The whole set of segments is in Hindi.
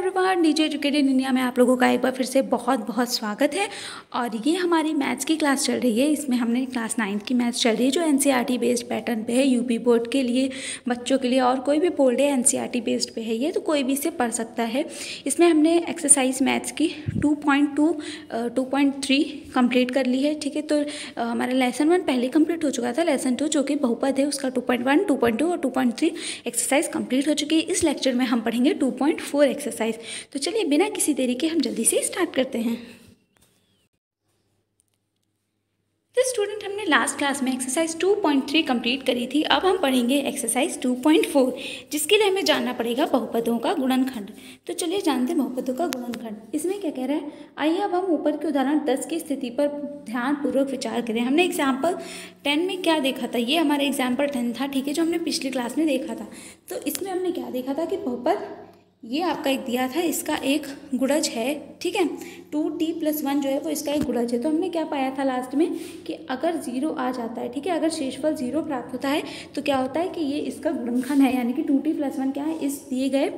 एवरीवन, डीजे एजुकेटेड इंडिया में आप लोगों का एक बार फिर से बहुत बहुत स्वागत है। और ये हमारी मैथ्स की क्लास चल रही है। इसमें हमने क्लास 9 की मैथ्स चल रही है जो एनसीईआरटी बेस्ड पैटर्न पे है, यूपी बोर्ड के लिए, बच्चों के लिए, और कोई भी बोर्ड है एनसीईआरटी बेस्ड पे है ये, तो कोई भी इसे पढ़ सकता है। इसमें हमने एक्सरसाइज मैथ्स की 2.2 2.3 कंप्लीट कर ली है। ठीक है, तो हमारा लेसन 1 पहले कंप्लीट हो चुका था। लेसन 2 जो कि बहुपद है उसका 2.1, 2.2 और 2.3 एक्सरसाइज कंप्लीट हो चुकी है। इस लेक्चर में हम पढ़ेंगे 2.4 एक्सरसाइज। तो चलिए बिना किसी देरी के हम जल्दी से स्टार्ट करते हैं। तो स्टूडेंट, हमने लास्ट क्लास में एक्सरसाइज 2.3 कंप्लीट करी थी। अब हम पढ़ेंगे एक्सरसाइज 2.4, जिसके लिए हमें जानना पड़ेगा बहुपदों का गुणनखंड। तो चलिए जानते हैं बहुपदों का गुणनखंड। इसमें क्या कह रहा है, आइए अब हम ऊपर के उदाहरण 10 की स्थिति पर ध्यानपूर्वक विचार करें। हमने एग्जाम्पल 10 में क्या देखा था, ये हमारा एग्जाम्पल 10 था, ठीक है, जो हमने पिछली क्लास में देखा था। तो इसमें हमने क्या देखा था कि बहुपद ये आपका एक दिया था, इसका एक गुणज है, ठीक है, 2t+1 जो है वो इसका एक गुणज है। तो हमने क्या पाया था लास्ट में कि अगर 0 आ जाता है, ठीक है, अगर शेषफल 0 प्राप्त होता है तो क्या होता है कि ये इसका गुणनखंड है, यानी कि 2t+1 क्या है, इस दिए गए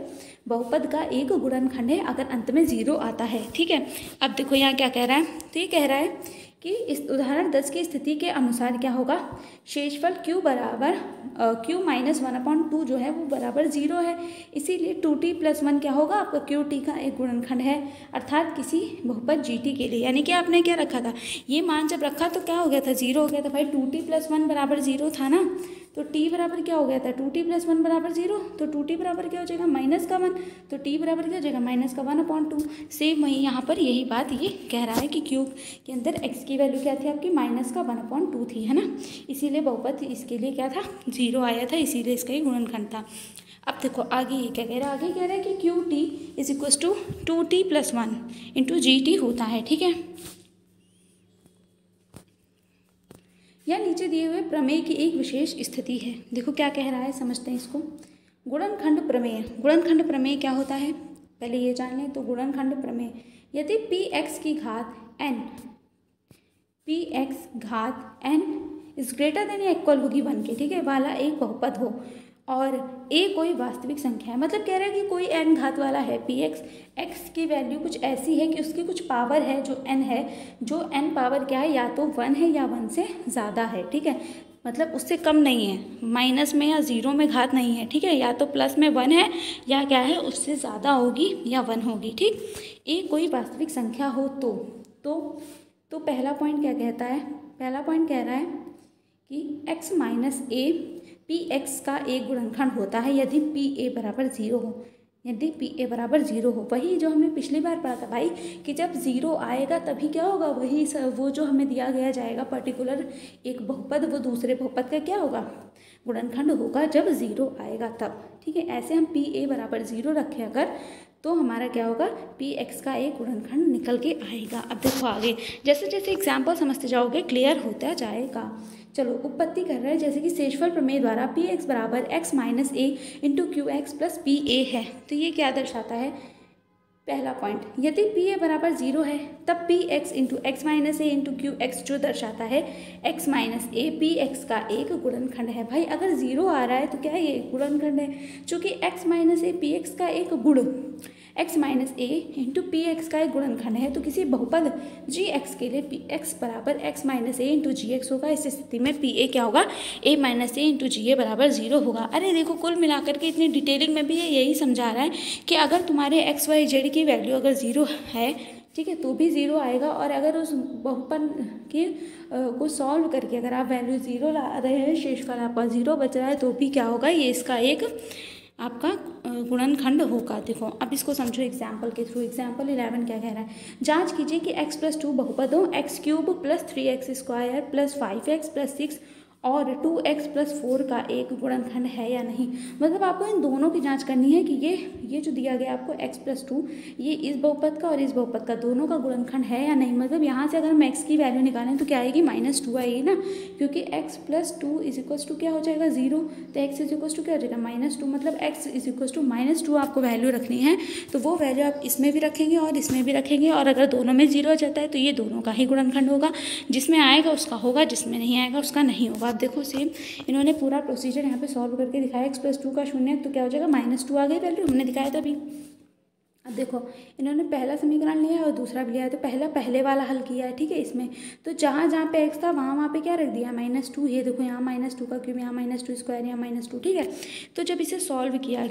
बहुपद का एक गुणनखंड है अगर अंत में 0 आता है। ठीक है, अब देखो यहाँ क्या कह रहा है, तो ये कह रहा है कि इस उदाहरण 10 की स्थिति के अनुसार क्या होगा, शेषफल q बराबर q माइनस 1/2 जो है वो बराबर 0 है। इसीलिए 2t+1 क्या होगा, आपका qt का एक गुणनखंड है, अर्थात किसी बहुपद gt के लिए। यानी कि आपने क्या रखा था, ये मान जब रखा तो क्या हो गया था, 0 हो गया था। भाई 2t+1 बराबर 0 था ना, तो t बराबर क्या हो गया था, 2t+1 बराबर 0, तो 2t बराबर क्या हो जाएगा, -1, तो t बराबर क्या हो जाएगा, -1/2। सेम वही यहाँ पर यही बात ये कह रहा है कि q के अंदर x की वैल्यू क्या थी आपकी, -1/2 थी, है ना, इसीलिए बहुपद इसके लिए क्या था, 0 आया था, इसीलिए इसका ही गुणनखंड था। अब देखो आगे ये क्या कह रहा है, आगे कह रहा है कि qt = 2t+1 × gt होता है। ठीक है, या नीचे दिए हुए प्रमेय की एक विशेष स्थिति है। देखो क्या कह रहा है, समझते हैं इसको। गुणनखंड प्रमेय, गुणनखंड प्रमेय क्या होता है पहले ये जान लें। तो गुणनखंड प्रमेय, यदि px की घात n इज ग्रेटर देन या इक्वल होगी 1 के, ठीक है, वाला एक बहुपद हो और a कोई वास्तविक संख्या है, मतलब कह रहा है कि कोई n घात वाला है, px x की वैल्यू कुछ ऐसी है कि उसकी कुछ पावर है जो n है, जो n पावर क्या है, या तो 1 है या 1 से ज़्यादा है। ठीक है, मतलब उससे कम नहीं है, माइनस में या 0 में घात नहीं है, ठीक है, या तो प्लस में 1 है या क्या है, उससे ज़्यादा होगी या 1 होगी। ठीक, a कोई वास्तविक संख्या हो तो पहला पॉइंट क्या कहता है, पहला पॉइंट कह रहा है कि x माइनस a px का एक गुणनखंड होता है यदि pa बराबर 0 हो, यदि pa बराबर 0 हो। वही जो हमने पिछली बार पढ़ा था भाई कि जब 0 आएगा तभी क्या होगा, वही वो जो हमें दिया गया जाएगा पर्टिकुलर एक बहुपद, वो दूसरे बहुपद का क्या होगा, गुणनखंड होगा जब 0 आएगा तब। ठीक है, ऐसे हम pa बराबर 0 रखें अगर, तो हमारा क्या होगा, px का एक गुणनखंड निकल के आएगा। अब देखो आगे जैसे जैसे एग्जाम्पल समझते जाओगे क्लियर होता जाएगा। चलो उत्पत्ति कर रहे हैं, जैसे कि शेषफल प्रमेय द्वारा px बराबर x minus a × qx plus pa है। तो ये क्या दर्शाता है, पहला पॉइंट, यदि pa बराबर 0 है तब px × x minus a × qx जो दर्शाता है x माइनस a px का एक गुणनखंड है। भाई अगर 0 आ रहा है तो क्या ये गुणनखंड है, चूँकि x माइनस a px का एक गुण, x माइनस a × px का एक गुणनखंड है, तो किसी बहुपद gx के लिए px बराबर x माइनस a × gx होगा। इस स्थिति में pa क्या होगा, a माइनस a × ga बराबर 0 होगा। अरे देखो कुल मिलाकर के इतनी डिटेलिंग में भी ये यही समझा रहा है कि अगर तुम्हारे x y z की वैल्यू अगर 0 है, ठीक है, तो भी 0 आएगा, और अगर उस बहुपद के को सॉल्व करके अगर आप वैल्यू 0 ला रहे हैं, शेषफल आपका 0 बच रहा है, तो भी क्या होगा, ये इसका एक आपका गुणनखंड होगा। देखो अब इसको समझो एग्जाम्पल के थ्रू। एग्जाम्पल 11 क्या कह रहा है, जांच कीजिए कि x+2 बहुपद हो x³ + 3x² + 5x + 6 और 2x+4 का एक गुणनखंड है या नहीं। मतलब आपको इन दोनों की जांच करनी है कि ये जो दिया गया आपको x+2, ये इस बहुपद का और इस बहुपद का दोनों का गुणनखंड है या नहीं। मतलब यहाँ से अगर हम x की वैल्यू निकालें तो क्या आएगी, -2 आएगी ना, क्योंकि x+2 = क्या हो जाएगा, 0, तो x = क्या हो जाएगा, -2, मतलब x = -2 आपको वैल्यू रखनी है। तो वो वैल्यू आप इसमें भी रखेंगे और इसमें भी रखेंगे, और अगर दोनों में 0 आ जाता है तो ये दोनों का ही गुणनखंड होगा, जिसमें आएगा उसका होगा, जिसमें नहीं आएगा उसका नहीं होगा। अब देखो सेम इन्होंने पूरा प्रोसीजर यहाँ पे सॉल्व करके दिखाया, x+2 का 0 तो क्या हो जाएगा, -2 आ गई वैल्यू, हमने दिखाया था अभी। अब देखो इन्होंने पहला समीकरण लिया है और दूसरा भी लिया है, तो पहला पहले वाला हल किया है, ठीक है। इसमें तो जहाँ जहाँ पे एक्स था वहाँ पे क्या रख दिया, -2। ये देखो यहाँ -2 का क्यूब, यहाँ -2 स्क्वायर, यहाँ -2, ठीक है। तो जब इसे सॉल्व किया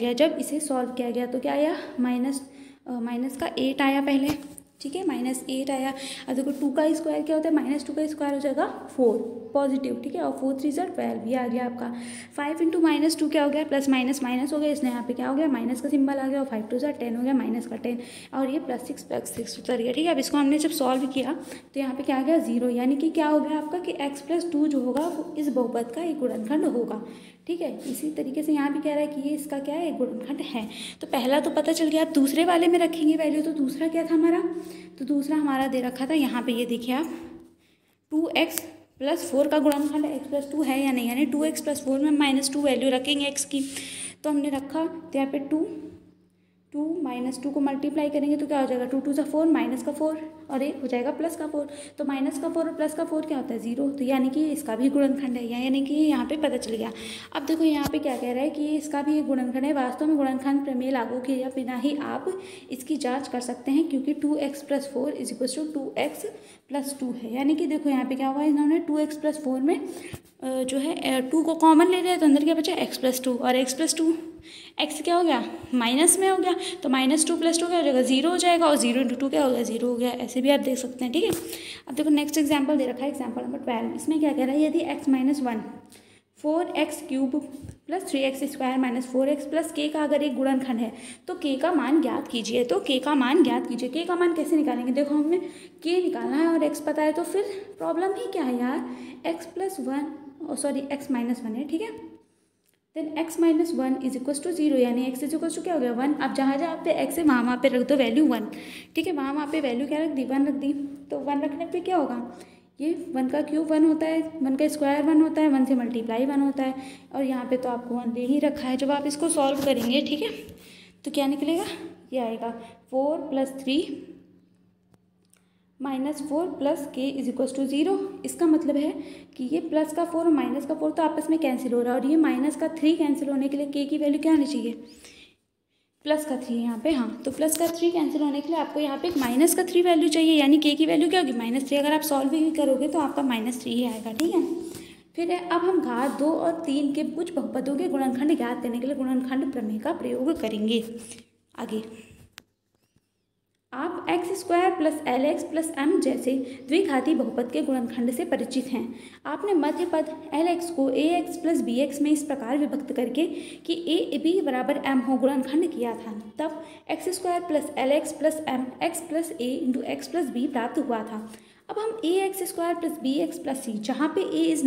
गया तो क्या आया, माइनस का 8 आया पहले, ठीक है, -8 आया। अब देखो 2 का स्क्वायर क्या होता है, -2 का स्क्वायर हो जाएगा 4 पॉजिटिव, ठीक है, और 4 3 12, ये आ गया आपका। 5 × -2 क्या हो गया, प्लस माइनस माइनस हो गया, इसने यहाँ पे क्या हो गया, माइनस का सिंबल आ गया, और 5 2 10 हो गया, माइनस का 10, और ये +6 उतर गया, ठीक है। अब इसको हमने जब सॉल्व किया तो यहाँ पे क्या आ गया, 0, यानी कि क्या हो गया आपका कि x+2 जो होगा वो इस बहुपद का एक गुणनखंड होगा, ठीक है। इसी तरीके से यहाँ भी कह रहा है कि ये इसका क्या है, एक गुणनखंड है। तो पहला तो पता चल गया। अब दूसरे वाले में रखेंगे वैल्यू, तो दूसरा क्या था हमारा, तो दूसरा हमारा दे रखा था यहाँ पे, ये देखिए आप 2x+4 का गुणनखंड x+2 है या नहीं, यानी 2x+4 में -2 वैल्यू रखेंगे x की। तो हमने रखा, तो यहाँ पे 2 -2 को मल्टीप्लाई करेंगे तो क्या हो जाएगा, 2 2 4, माइनस का 4, और एक हो जाएगा प्लस का 4। तो माइनस का 4 और प्लस का 4 क्या होता है, 0। तो यानी कि इसका भी गुणनखंड है, यानी कि यहाँ पे पता चल गया। अब देखो यहाँ पे क्या कह रहा है कि इसका भी एक गुणनखंड है। वास्तव में गुणनखंड प्रमेय लागू किए बिना ही आप इसकी जाँच कर सकते हैं, क्योंकि 2x+4 = 2x+2 है। यानी कि देखो यहाँ पे क्या हुआ, इन्होंने 2x+4 में जो है 2 को कॉमन ले लिया, तो अंदर क्या बचा, x+2, और x+2 x क्या हो गया, माइनस में हो गया, तो -2 + 2 क्या हो जाएगा, 0 हो जाएगा, और 0 × 2 क्या हो गया, 0 हो गया। ऐसे भी आप देख सकते हैं, ठीक है। अब देखो नेक्स्ट एग्जांपल दे रखा है, एग्जांपल नंबर 12। इसमें क्या कह रहा है, यदि x - 1 4x³ + 3x² - 4x + k का अगर एक गुणनखंड है तो k का मान ज्ञात कीजिए। तो k का मान ज्ञात कीजिए, k का मान कैसे निकालेंगे, देखो हमें k निकालना है और x पता है, तो फिर प्रॉब्लम ही क्या है यार, x + 1 सॉरी x - 1 है, ठीक है। देन x - 1 = 0, यानी x = क्या हो गया, 1। अब जहाँ जहाँ पे x है वहाँ पे रख दो वैल्यू 1, ठीक है। वहाँ पे वैल्यू क्या रख दी, 1 रख दी। तो 1 रखने पे क्या होगा, ये 1 का क्यूब 1 होता है, 1 का स्क्वायर 1 होता है, 1 से मल्टीप्लाई 1 होता है, और यहाँ पे तो आपको 1 दे ही रखा है। जब आप इसको सॉल्व करेंगे, ठीक है, तो क्या निकलेगा, ये आएगा 4 + 3 -4 + k = 0। इसका मतलब है कि ये प्लस का 4 और माइनस का 4 तो आपस में कैंसिल हो रहा है, और ये माइनस का 3 कैंसिल होने के लिए k की वैल्यू क्या आनी चाहिए, प्लस का 3 यहाँ पे, हाँ। तो प्लस का 3 कैंसिल होने के लिए आपको यहाँ पे एक माइनस का 3 वैल्यू चाहिए, यानी k की वैल्यू क्या होगी, -3। अगर आप सॉल्व भी करोगे तो आपका -3 ही आएगा, ठीक है। फिर अब हम घात 2 और 3 के कुछ बहुपदों के गुणनखंड ज्ञात करने के लिए गुणनखंड प्रमेय का प्रयोग करेंगे। आगे आप x² + lx + m जैसे द्विघाती बहुपद के गुणनखंड से परिचित हैं। आपने मध्य पद lx को ax + bx में इस प्रकार विभक्त करके कि a b = m हो गुणनखंड किया था, तब x² + lx + m x + a × x + b प्राप्त हुआ था। अब हम ax² + bx + c, जहाँ पे a ≠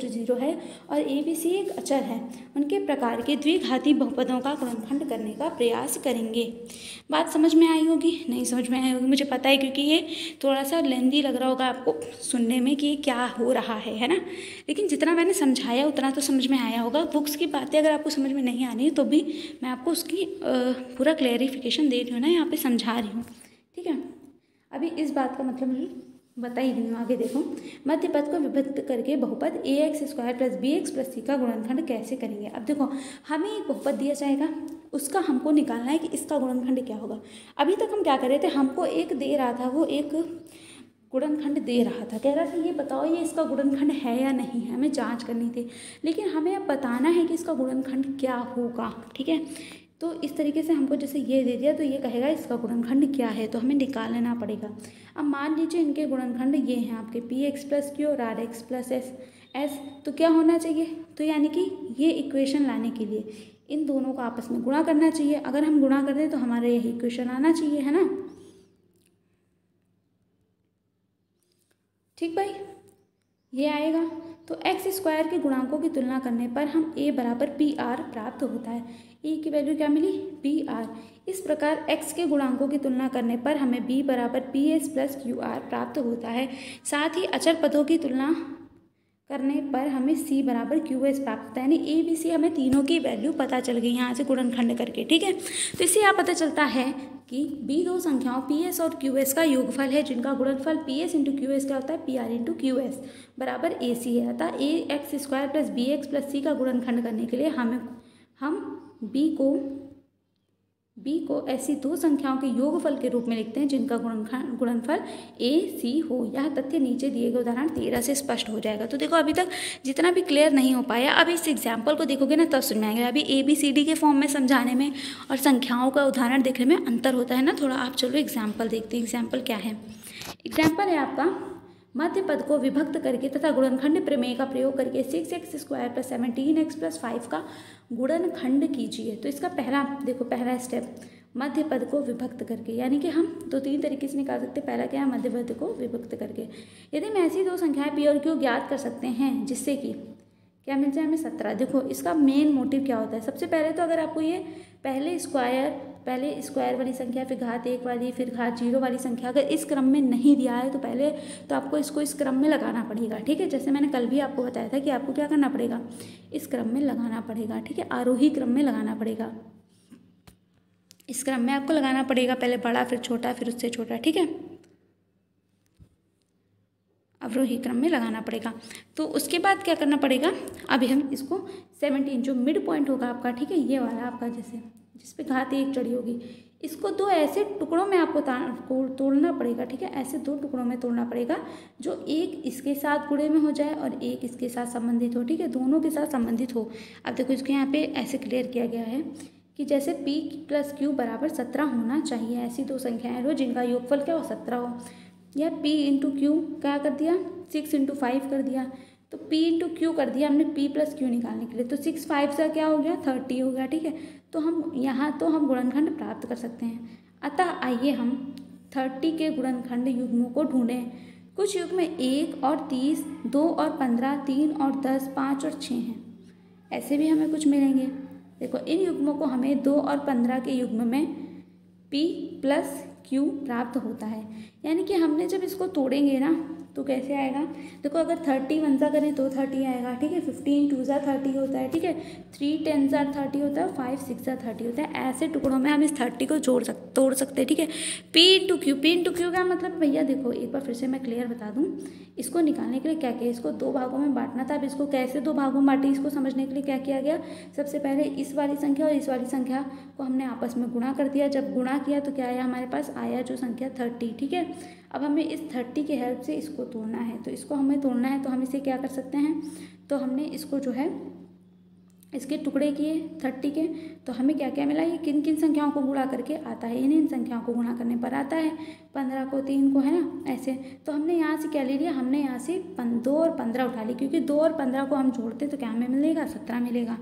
0 है और a b c एक अचर है, उनके प्रकार के द्विघाती बहुपदों का गुणनखंड करने का प्रयास करेंगे। बात समझ में आई होगी, नहीं समझ में आई होगी मुझे पता है, क्योंकि ये थोड़ा सा लेंदी लग रहा होगा आपको सुनने में कि क्या हो रहा है ना। लेकिन जितना मैंने समझाया उतना तो समझ में आया होगा। बुक्स की बातें अगर आपको समझ में नहीं आ रही तो भी मैं आपको उसकी पूरा क्लैरिफिकेशन दे रही हूँ ना, यहाँ पे समझा रही हूँ, ठीक है। अभी इस बात का मतलब बता ही रही हूँ। आगे देखो, मध्य पद को विभक्त करके बहुपद ax² + bx + c का गुणनखंड कैसे करेंगे। अब देखो हमें एक बहुपद दिया जाएगा, उसका हमको निकालना है कि इसका गुणनखंड क्या होगा। अभी तक हम क्या कर रहे थे, हमको एक दे रहा था, वो एक गुणनखंड दे रहा था, कह रहा था ये बताओ ये इसका गुणनखंड है या नहीं है, हमें जांच करनी थी। लेकिन हमें अब बताना है कि इसका गुणनखंड क्या होगा, ठीक है। तो इस तरीके से हमको जैसे ये दे दिया तो ये कहेगा इसका गुणनखंड क्या है, तो हमें निकाल लेना पड़ेगा। अब मान लीजिए इनके गुणनखंड ये हैं आपके px + q और rx + s, तो क्या होना चाहिए, तो यानी कि ये इक्वेशन लाने के लिए इन दोनों को आपस में गुणा करना चाहिए। अगर हम गुणा कर दें तो हमारा यही इक्वेशन आना चाहिए, है ना, ठीक भाई, ये आएगा। तो x² के गुणांकों की तुलना करने पर हम a = pr प्राप्त होता है। a की वैल्यू क्या मिली, pr। इस प्रकार x के गुणांकों की तुलना करने पर हमें b = ps + qr प्राप्त होता है। साथ ही अचर पदों की तुलना करने पर हमें c = qs प्राप्त होता है, यानी a b c हमें तीनों की वैल्यू पता चल गई यहाँ से गुणनखंड करके, ठीक है। तो इससे यहाँ पता चलता है कि b दो संख्याओं ps और qs का योगफल है, जिनका गुणनफल ps × qs क्या होता है, pr × qs = ac है। अतः ax² + bx + c का गुणनखंड करने के लिए हम b को बी को ऐसी दो संख्याओं के योगफल के रूप में लिखते हैं जिनका गुणनफल ए सी हो। यह तथ्य नीचे दिए गए उदाहरण 13 से स्पष्ट हो जाएगा। तो देखो अभी तक जितना भी क्लियर नहीं हो पाया, अब इस एग्जाम्पल को देखोगे ना तब समझ में आएगा। अभी ABCD के फॉर्म में समझाने में और संख्याओं का उदाहरण देखने में अंतर होता है ना थोड़ा। आप चलो एग्जाम्पल देखते हैं। एग्जाम्पल क्या है? एग्जाम्पल है आपका, मध्य पद को विभक्त करके तथा गुणनखंड प्रमेय का प्रयोग करके 6x² + 17x + 5 का गुणनखंड कीजिए। तो इसका पहला देखो, पहला स्टेप मध्य पद को विभक्त करके, यानी कि हम 2-3 तरीके से निकाल सकते हैं। पहला क्या है? मध्य पद को विभक्त करके। यदि हम ऐसी दो संख्याएं p और q ज्ञात कर सकते हैं जिससे कि क्या मिल जाए हमें 17। देखो इसका मेन मोटिव क्या होता है? सबसे पहले तो अगर आपको ये पहले स्क्वायर वाली संख्या, फिर घात 1 वाली, फिर घात 0 वाली संख्या अगर इस क्रम में नहीं दिया है तो पहले तो आपको इसको इस क्रम में लगाना पड़ेगा। ठीक है, जैसे मैंने कल भी आपको बताया था कि आपको क्या करना पड़ेगा, इस क्रम में लगाना पड़ेगा। ठीक है, आरोही क्रम में लगाना पड़ेगा। इस क्रम में आपको लगाना पड़ेगा, पहले बड़ा, फिर छोटा, फिर उससे छोटा। ठीक है, अवरोही क्रम में लगाना पड़ेगा। तो उसके बाद क्या करना पड़ेगा, अभी हम इसको 17 जो मिड पॉइंट होगा आपका, ठीक है, ये वाला आपका जैसे जिस पे घात 1 चढ़ी होगी, इसको दो ऐसे टुकड़ों में आपको तोड़ना पड़ेगा। ठीक है, ऐसे दो टुकड़ों में तोड़ना पड़ेगा जो एक इसके साथ गुणे में हो जाए और एक इसके साथ संबंधित हो। ठीक है, दोनों के साथ संबंधित हो। अब देखो इसको यहाँ पे ऐसे क्लियर किया गया है कि जैसे p + q = 17 होना चाहिए। ऐसी दो संख्याएं लो जिनका योगफल क्या हो, 17 हो। या p × q क्या कर दिया, 6 × 5 कर दिया। तो p × q कर दिया हमने p + q निकालने के लिए। तो 6 5 से क्या हो गया, 30 हो गया। ठीक है, तो हम यहाँ तो हम गुणनखंड प्राप्त कर सकते हैं। अतः आइए हम 30 के गुणनखंड युग्मों को ढूंढें। कुछ युग्म 1 और 30, 2 और 15, 3 और 10, 5 और 6 हैं। ऐसे भी हमें कुछ मिलेंगे। देखो इन युग्मों को हमें 2 और 15 के युग्म में p + q प्राप्त होता है। यानी कि हमने जब इसको तोड़ेंगे ना तो कैसे आएगा, देखो अगर 30 1 सा करें तो 30 आएगा। ठीक है, 15 2 सा 30 होता है। ठीक है, 3 10 सा 30 होता है, 5 6 सा 30 होता है। ऐसे टुकड़ों में हम इस 30 को तोड़ सकते हैं। ठीक है, p × q का मतलब भैया देखो एक बार फिर से मैं क्लियर बता दूं, इसको निकालने के लिए क्या किया, इसको 2 भागों में बांटना था। अब इसको कैसे 2 भागों में बांटे, इसको समझने के लिए क्या किया गया, सबसे पहले इस वाली संख्या और इस वाली संख्या को हमने आपस में गुणा कर दिया। जब गुणा किया तो क्या आया, हमारे पास आया जो संख्या 30। ठीक है, अब हमें इस 30 की हेल्प से इसको तोड़ना है। तो इसको हमें तोड़ना है तो हम इसे क्या कर सकते हैं, तो हमने इसको जो है इसके टुकड़े किए 30 के। तो हमें क्या क्या मिला, ये किन किन संख्याओं को गुणा करके आता है, इन संख्याओं को गुणा करने पर आता है। 15 को 3 को, है ना, ऐसे। तो हमने यहाँ से क्या ले लिया, हमने यहाँ से 2 और 15 उठा ली, क्योंकि 2 और 15 को हम जोड़ते तो क्या हमें मिलेगा, 17 मिलेगा।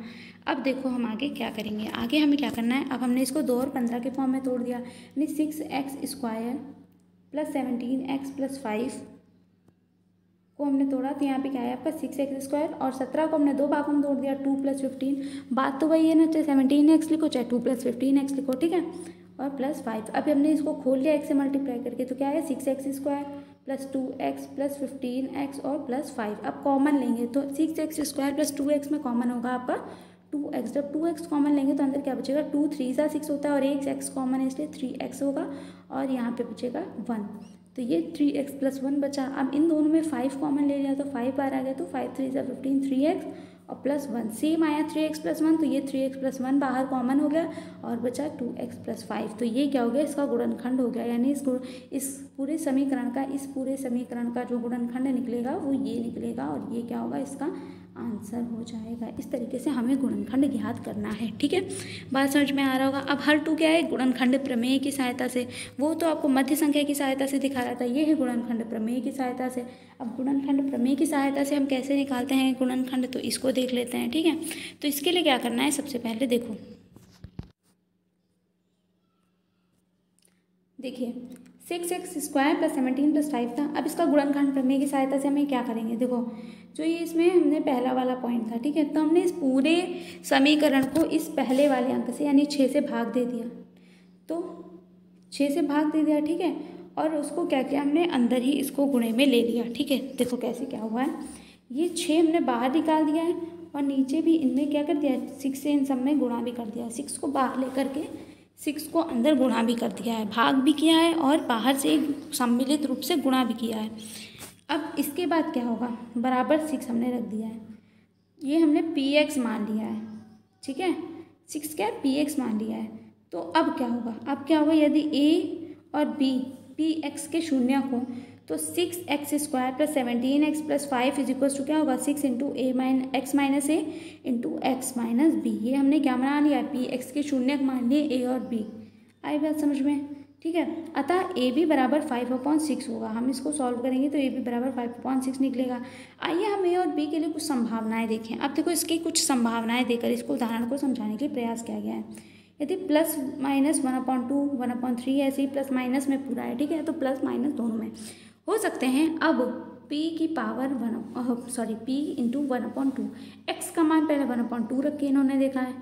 अब देखो हम आगे क्या करेंगे, आगे हमें क्या करना है, अब हमने इसको 2 और 15 के फॉर्म में तोड़ दिया। यानी 6x² + 17x + 5 को हमने तोड़ा तो यहाँ पे क्या है आपका 6x² और 17 को हमने 2 भागों में तोड़ दिया, 2 + 15। बात तो वही है ना, चाहे 17x लिखो चाहे 2 + 15x लिखो। ठीक है, और +5। अब हमने इसको खोल लिया x से मल्टीप्लाई करके, तो क्या है 6x² + 2x + 15x और +5। अब कॉमन लेंगे तो 6x² + 2x में कॉमन होगा आपका 2x। जब 2x कॉमन लेंगे तो अंदर क्या बचेगा, 2 3 सा 6 होता है और एक x कॉमन है इसलिए 3x होगा और यहाँ पे बचेगा 1। तो ये 3x + 1 बचा। अब इन दोनों में 5 कॉमन ले लिया तो 5 बार आ गया, तो 5 3 सा 15, 3x और +1 सेम आया 3x + 1। तो ये 3x + 1 बाहर कॉमन हो गया और बचा 2x + 5। तो ये क्या हो गया, इसका गुणनखंड हो गया। यानी इस पूरे समीकरण का जो गुणनखंड निकलेगा वो ये निकलेगा और ये क्या होगा, इसका आंसर हो जाएगा। इस तरीके से हमें गुणनखंड ज्ञात करना है। ठीक है, बात समझ में आ रहा होगा। अब हर 2 क्या है, गुणनखंड प्रमेय की सहायता से। वो तो आपको मध्य संख्या की सहायता से दिखा रहा था, ये है गुणनखंड प्रमेय की सहायता से। अब गुणनखंड प्रमेय की सहायता से हम कैसे निकालते हैं गुणनखंड, तो इसको देख लेते हैं। ठीक है, तो इसके लिए क्या करना है, सबसे पहले देखिए 6x² + 17 + 5 था। अब इसका गुणनखंड प्रमेय की सहायता से हमें क्या करेंगे, देखो जो ये इसमें हमने पहला वाला पॉइंट था। ठीक है, तो हमने इस पूरे समीकरण को इस पहले वाले अंक से यानी 6 से भाग दे दिया। तो 6 से भाग दे दिया। ठीक है, और उसको क्या किया हमने, अंदर ही इसको गुणे में ले लिया। ठीक है, देखो कैसे क्या हुआ है, ये 6 हमने बाहर निकाल दिया है और नीचे भी इनमें क्या कर दिया, 6 से इन सब में गुणा भी कर दिया है। 6 को बाहर लेकर के 6 को अंदर गुणा भी कर दिया है, भाग भी किया है और बाहर से सम्मिलित रूप से गुणा भी किया है। अब इसके बाद क्या होगा, बराबर 6 हमने रख दिया है, ये हमने px मान लिया है। ठीक है, 6 क्या है, px मान लिया है। तो अब क्या होगा यदि ए और बी पी एक्स के शून्य हो तो 6x² + 17x + 5 = क्या होगा 6 × x - a × x - b। ये हमने क्या बना लिया, पी एक्स के शून्य मान लिए ए और बी। आई बात समझ में, ठीक है। अतः ए बी बराबर 5/6 होगा। हम इसको सॉल्व करेंगे तो ए बी बराबर 5/6 निकलेगा। आइए हम ए और बी के लिए कुछ संभावनाएं देखें। अब देखो इसकी कुछ संभावनाएं देकर इसको उदाहरण को समझाने के लिए प्रयास किया गया है। यदि प्लस माइनस 1/2 1/3 ऐसे ही प्लस माइनस में पूरा है, ठीक है, तो प्लस माइनस दोनों में हो सकते हैं। अब p की पावर p × 1/2 x का मान पहले 1/2 रख के इन्होंने देखा है,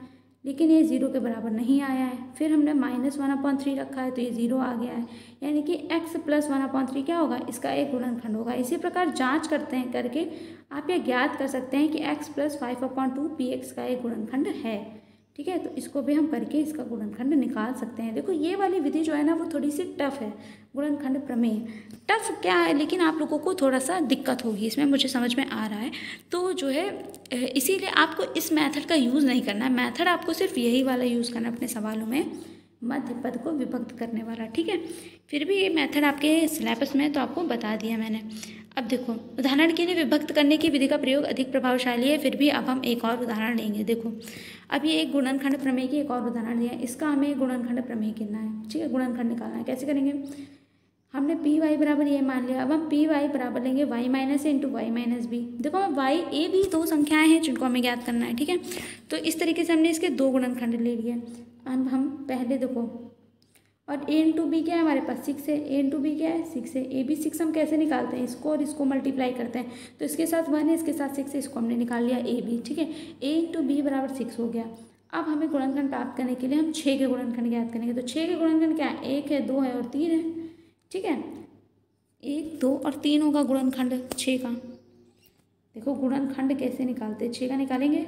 लेकिन ये 0 के बराबर नहीं आया है। फिर हमने -1/3 रखा है तो ये 0 आ गया है, यानी कि x + 1/3 क्या होगा, इसका एक गुणनखंड होगा। इसी प्रकार जांच करके आप ये ज्ञात कर सकते हैं कि x + 5/2 px का एक गुणनखंड है, ठीक है। तो इसको भी हम करके इसका गुणनखंड निकाल सकते हैं। देखो ये वाली विधि जो है ना वो थोड़ी सी टफ है, गुणनखंड प्रमेय टफ क्या है, लेकिन आप लोगों को थोड़ा सा दिक्कत होगी इसमें, मुझे समझ में आ रहा है। तो जो है इसीलिए आपको इस मेथड का यूज़ नहीं करना है। मेथड आपको सिर्फ यही वाला यूज़ करना है अपने सवालों में, मध्य पद को विभक्त करने वाला, ठीक है। फिर भी ये मेथड आपके सिलेबस में तो आपको बता दिया मैंने। अब देखो उदाहरण के लिए विभक्त करने की विधि का प्रयोग अधिक प्रभावशाली है, फिर भी अब हम एक और उदाहरण लेंगे। देखो अब ये एक गुणनखंड प्रमेय की एक और उदाहरण दिया है, इसका हमें गुणनखंड प्रमेय करना है, ठीक है, गुणनखंड निकालना है। कैसे करेंगे, हमने पी वाई बराबर ये मान लिया। अब हम पी वाई बराबर लेंगे y - a × y - b। देखो y a b दो संख्याएं हैं जिनको हमें ज्ञात करना है, ठीक है। तो इस तरीके से हमने इसके दो गुणनखंड ले लिए। अब हम पहले देखो, और a × b क्या है हमारे पास 6 है, a × b क्या है 6 है, a b 6 हम कैसे निकालते हैं, इसको और इसको मल्टीप्लाई करते हैं, तो इसके साथ 1 है, इसके साथ 6 है, इसको हमने निकाल लिया a b, ठीक है। a × b बराबर 6 हो गया। अब हमें गुणनखंड प्राप्त करने के लिए हम 6 के गुणनखंड ज्ञात करेंगे। तो 6 के गुणनखंड क्या है, 1 है, 2 है और 3 है, ठीक है। 1 2 और 3 होगा गुणनखंड 6 का। देखो गुणनखंड कैसे निकालते हैं, 6 का निकालेंगे,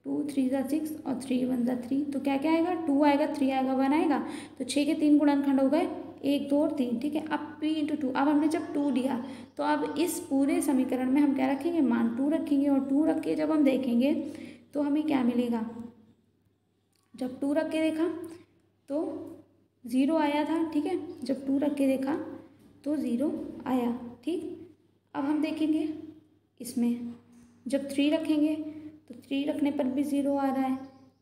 2 3 × 6 और 3 1 × 3, तो क्या क्या आएगा, 2 आएगा, 3 आएगा, 1 आएगा। तो 6 के 3 गुणनखंड हो गए, 1 2 और 3, ठीक है। अब p × 2, अब हमने जब 2 लिया तो अब इस पूरे समीकरण में हम क्या रखेंगे, मान 2 रखेंगे, और 2 रख के जब हम देखेंगे तो हमें क्या मिलेगा, जब 2 रख के देखा तो 0 आया था, ठीक है। जब 2 रख के देखा तो 0 आया, ठीक। अब हम देखेंगे इसमें जब 3 रखेंगे तो 3 रखने पर भी 0 आ रहा है,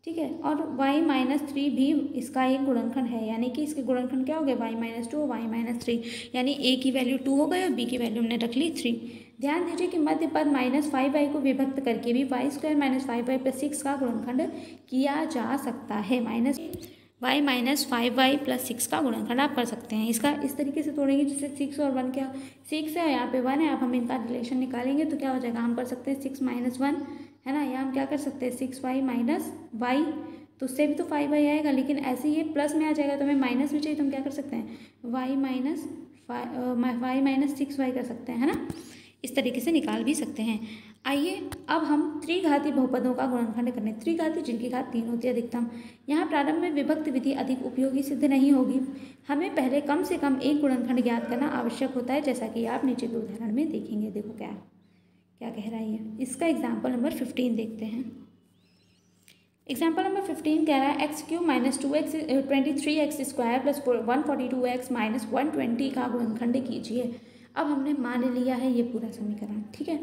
ठीक है। और y - 3 भी इसका एक गुणनखंड है, यानी कि इसके गुणनखंड क्या हो गए, y - 2 y - 3, यानी a की वैल्यू 2 हो गई और b की वैल्यू हमने रख ली 3। ध्यान दीजिए कि मध्य पद -5y को विभक्त करके भी y² - 5y + 6 का गुणनखंड किया जा सकता है। y - 5y + 6 का गुणनखंड आप कर सकते हैं। इसका इस तरीके से तोड़ेंगे जिससे 6 और 1 क्या, 6 है, यहाँ पे 1 है। अब हम इनका रिलेशन निकालेंगे तो क्या हो जाएगा, हम कर सकते हैं 6 - 1 है ना, या हम क्या कर सकते हैं 6y - y, तो उससे भी तो 5y आएगा, लेकिन ऐसे ये प्लस में आ जाएगा तो हमें माइनस में चाहिए, तो हम क्या कर सकते हैं y - 6y कर सकते हैं, है ना। इस तरीके से निकाल भी सकते हैं। आइए अब हम त्रिघाती बहुपदों का गुणनखंड करने, त्रिघाती जिनकी घात 3 होती है अधिकतम। यहाँ प्रारंभ में विभक्त विधि अधिक उपयोगी सिद्ध नहीं होगी, हमें पहले कम से कम एक गुणनखंड ज्ञात करना आवश्यक होता है, जैसा कि आप नीचे के उदाहरण में देखेंगे। देखो क्या क्या कह रहा है ये, इसका एग्जाम्पल नंबर 15 देखते हैं। एग्जाम्पल नंबर 15 कह रहा है x³ - 2x 23x² + 142x - 120 का गुणनखंड कीजिए। अब हमने मान लिया है ये पूरा समीकरण, ठीक है।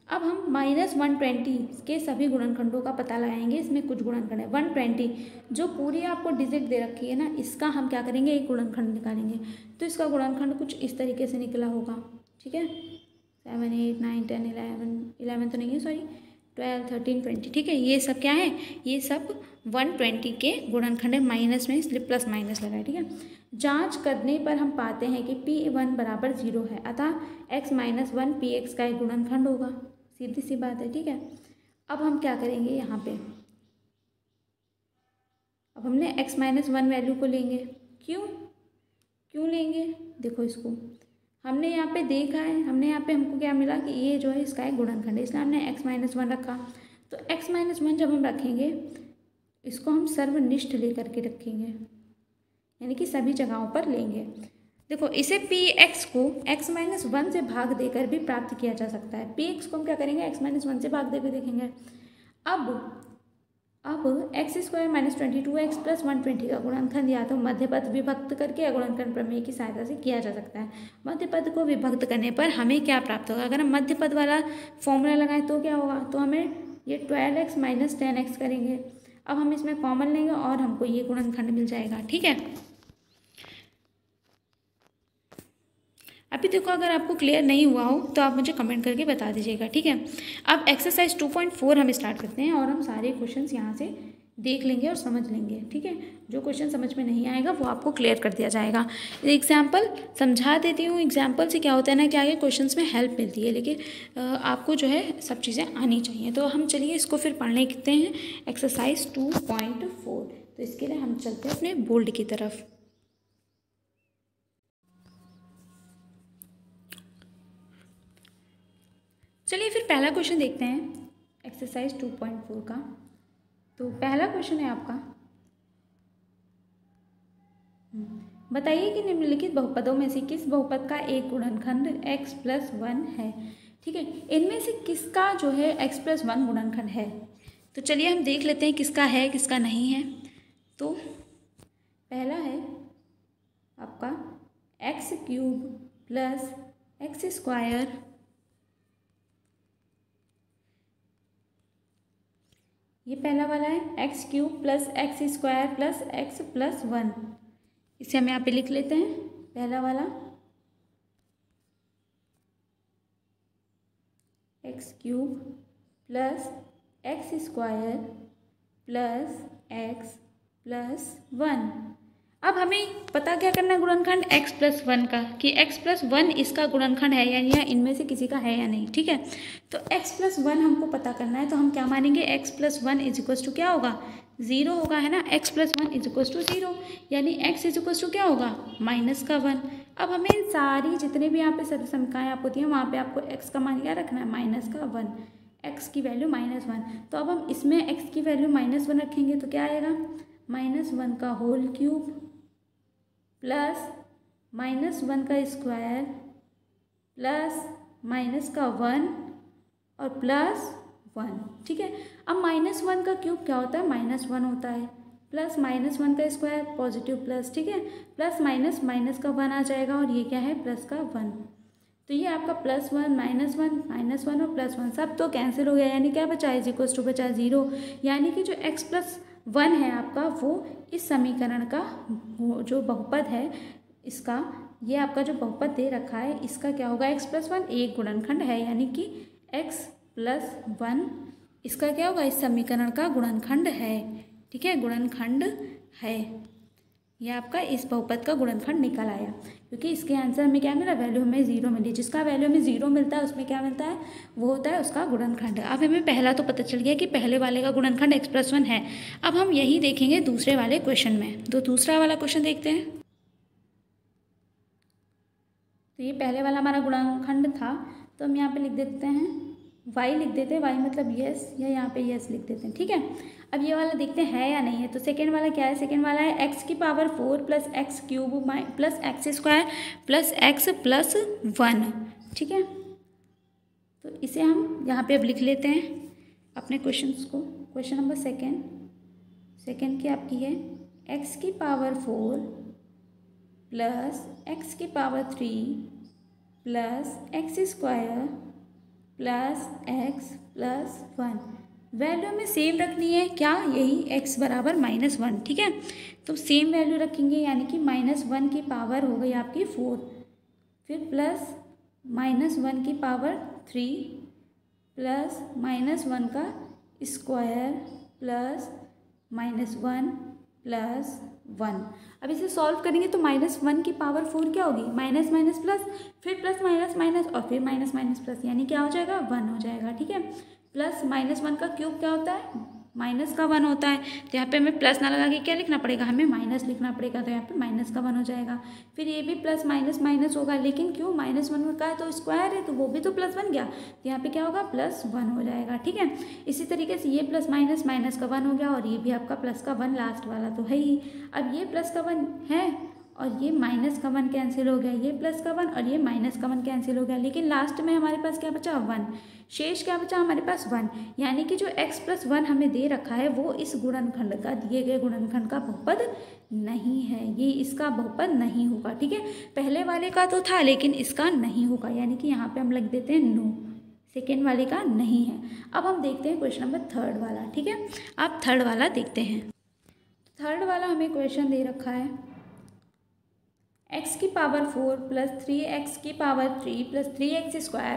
अब हम -120 के सभी गुणनखंडों का पता लगाएंगे। इसमें कुछ गुणनखंड है, 120 जो पूरी आपको डिजिट दे रखी है ना, इसका हम क्या करेंगे, एक गुणनखंड निकालेंगे। तो इसका गुणनखंड कुछ इस तरीके से निकला होगा, ठीक है। 7 8 9 10 11 तो नहीं है, सॉरी 12 13 20, ठीक है। ये सब क्या है, ये सब 120 के गुणनखंड है, माइनस में इसलिए प्लस माइनस लगा है, ठीक है। जांच करने पर हम पाते हैं कि p1 बराबर 0 है, अतः x - 1 px का एक गुणनखंड होगा, सीधी सी बात है, ठीक है। अब हम क्या करेंगे यहाँ पे, अब हमने x - 1 वैल्यू को लेंगे, क्यों लेंगे, देखो इसको हमने यहाँ पे देखा है, हमको क्या मिला कि ये जो है इसका एक गुणनखंड है, इसलिए हमने x - 1 रखा। तो x - 1 जब हम रखेंगे इसको हम सर्वनिष्ठ लेकर के रखेंगे, यानी कि सभी जगहों पर लेंगे। देखो इसे px को x - 1 से भाग देकर भी प्राप्त किया जा सकता है। px को हम क्या करेंगे, x - 1 से भाग देकर देखेंगे। अब x square minus 22x plus 120 का गुणनखंड या तो मध्य पद विभक्त करके या गुणनखंड प्रमेय की सहायता से किया जा सकता है। मध्य पद को विभक्त करने पर हमें क्या प्राप्त होगा? अगर हम मध्य पद वाला फॉर्मूला लगाएं तो क्या होगा? तो हमें ये 12x माइनस 10x करेंगे। अब हम इसमें कॉमन लेंगे और हमको ये गुणनखंड मिल जाएगा। ठीक है, अभी देखो, अगर आपको क्लियर नहीं हुआ हो तो आप मुझे कमेंट करके बता दीजिएगा। ठीक है, अब एक्सरसाइज 2.4 हम स्टार्ट करते हैं और हम सारे क्वेश्चंस यहाँ से देख लेंगे और समझ लेंगे। ठीक है, जो क्वेश्चन समझ में नहीं आएगा वो आपको क्लियर कर दिया जाएगा। एग्जाम्पल समझा देती हूँ। एग्जाम्पल से क्या होता है ना कि आगे क्वेश्चंस में हेल्प मिलती है, लेकिन आपको जो है सब चीज़ें आनी चाहिए। तो हम चलिए इसको फिर पढ़ने लिखते हैं। एक्सरसाइज 2.4, तो इसके लिए हम चलते हैं अपने बोर्ड की तरफ। चलिए फिर पहला क्वेश्चन देखते हैं एक्सरसाइज 2.4 का। तो पहला क्वेश्चन है आपका, बताइए कि निम्नलिखित बहुपदों में से किस बहुपद का एक गुणनखंड x प्लस 1 है। ठीक है, इनमें से किसका जो है x प्लस 1 गुणनखंड है? तो चलिए हम देख लेते हैं किसका है किसका नहीं है। तो पहला है आपका x cube plus x square ये पहला वाला है x cube plus x square plus x plus 1। इसे हम यहाँ पे लिख लेते हैं। पहला वाला x cube plus x square plus x plus 1। अब हमें पता क्या करना है गुणनखंड x प्लस 1 का, कि x प्लस 1 इसका गुणनखंड है या इनमें से किसी का है या नहीं। ठीक है, तो x प्लस 1 हमको पता करना है, तो हम क्या मानेंगे? x plus 1 is equals to क्या होगा? 0 होगा, है ना। x plus 1 is equals to 0, यानी x इज इक्वल्स टू क्या होगा? माइनस का 1। अब हमें इन सारी जितने भी यहाँ पे सर्वसमीकाएँ आप होती हैं वहाँ पे आपको x का मान क्या रखना है? माइनस का 1, x की वैल्यू -1। तो अब हम इसमें x की वैल्यू -1 रखेंगे तो क्या आएगा? -1 का होल क्यूब प्लस -1 का स्क्वायर प्लस माइनस का 1 और प्लस 1। ठीक है, अब -1 का क्यूब क्या होता है? -1 होता है, प्लस -1 का स्क्वायर पॉजिटिव प्लस। ठीक है, प्लस माइनस माइनस का 1 आ जाएगा और ये क्या है? प्लस का 1। तो ये आपका +1 -1 और +1 सब तो कैंसिल हो गया, यानी क्या बचा? इज इक्वल्स टू बचा 0। यानी कि जो x प्लस 1 है आपका वो इस समीकरण का जो बहुपद है इसका, ये आपका जो बहुपद दे रखा है इसका क्या होगा? x प्लस 1 एक गुणनखंड है, यानी कि x प्लस 1 इसका क्या होगा? इस समीकरण का गुणनखंड है। ठीक है, गुणनखंड है। यह आपका इस बहुपद का गुणनखंड निकल आया, क्योंकि इसके आंसर में क्या मिला? वैल्यू हमें 0 मिली। जिसका वैल्यू हमें 0 मिलता है उसमें क्या मिलता है? वो होता है उसका गुणनखंड। अब हमें पहला तो पता चल गया कि पहले वाले का गुणनखंड x प्लस 1 है। अब हम यही देखेंगे दूसरे वाले क्वेश्चन में। तो दूसरा वाला क्वेश्चन देखते हैं। तो ये पहले वाला हमारा गुणनखंड था, तो हम यहाँ पे लिख देते हैं y लिख देते हैं, y मतलब यस, या यहाँ पे यस लिख देते हैं। ठीक है, अब ये वाला देखते हैं या नहीं है। तो सेकेंड वाला क्या है? सेकेंड वाला है x की power 4 plus x cube plus x square plus x plus 1। ठीक है, तो इसे हम यहाँ पे अब लिख लेते हैं अपने क्वेश्चंस को। क्वेश्चन नंबर सेकेंड की आपकी है x की पावर 4 प्लस एक्स की power 3 plus x square plus x plus 1। Value हमें सेम रखनी है, क्या? यही x बराबर -1। ठीक है, तो सेम वैल्यू रखेंगे, यानी कि -1 की पावर हो गई आपकी 4, फिर प्लस -1 की पावर 3 प्लस -1 का स्क्वायर प्लस -1 प्लस 1। अब इसे सॉल्व करेंगे तो -1 की पावर 4 क्या होगी? माइनस माइनस प्लस, फिर प्लस माइनस माइनस और फिर माइनस माइनस प्लस, यानी क्या हो जाएगा? 1 हो जाएगा। ठीक है, प्लस -1 का क्यूब क्या होता है? माइनस का 1 होता है। तो यहाँ पे हमें प्लस ना लगा के क्या लिखना पड़ेगा? हमें माइनस लिखना पड़ेगा। तो यहाँ पे माइनस का 1 हो जाएगा। फिर ये भी प्लस माइनस माइनस होगा, लेकिन क्यों? -1 का है तो स्क्वायर है, तो वो भी तो +1 गया, तो यहाँ पे क्या होगा? +1 हो जाएगा। ठीक है, इसी तरीके से ये प्लस माइनस माइनस का 1 हो गया और ये भी आपका प्लस का 1 लास्ट वाला तो है ही। अब ये प्लस का 1 है और ये माइनस का 1 कैंसिल हो गया, ये प्लस का 1 और ये माइनस का 1 कैंसिल हो गया, लेकिन लास्ट में हमारे पास क्या बचा 1, शेष क्या बचा हमारे पास 1, यानी कि जो x + 1 हमें दे रखा है वो इस गुणनखंड का, दिए गए गुणनखंड का बहुपद नहीं है, ये इसका बहुपद नहीं होगा। ठीक है, पहले वाले का तो था लेकिन इसका नहीं होगा, यानी कि यहाँ पे हम लिख देते हैं नो, सेकेंड वाले का नहीं है। अब हम देखते हैं क्वेश्चन नंबर 3 वाला। ठीक है, आप 3 वाला देखते हैं। 3 वाला हमें क्वेश्चन दे रखा है x⁴ + 3x⁴ + 3x²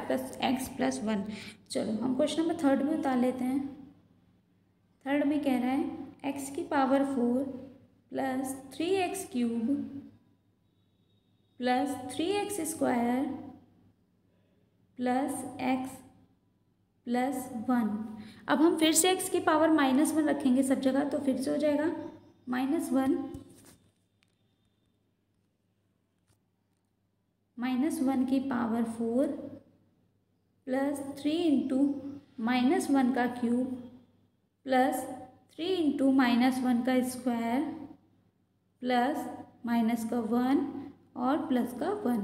+ x + 1। चलो हम क्वेश्चन नंबर 3 में उतार लेते हैं। 3 में कह रहा है x⁴ + 3x³ + 3x² + x + 1। अब हम फिर से x⁴ -1 रखेंगे सब जगह, तो फिर से हो जाएगा -1 -1⁴ + 3 × -1 का क्यूब + 3 × -1 का स्क्वायर प्लस माइनस का 1 और प्लस का 1।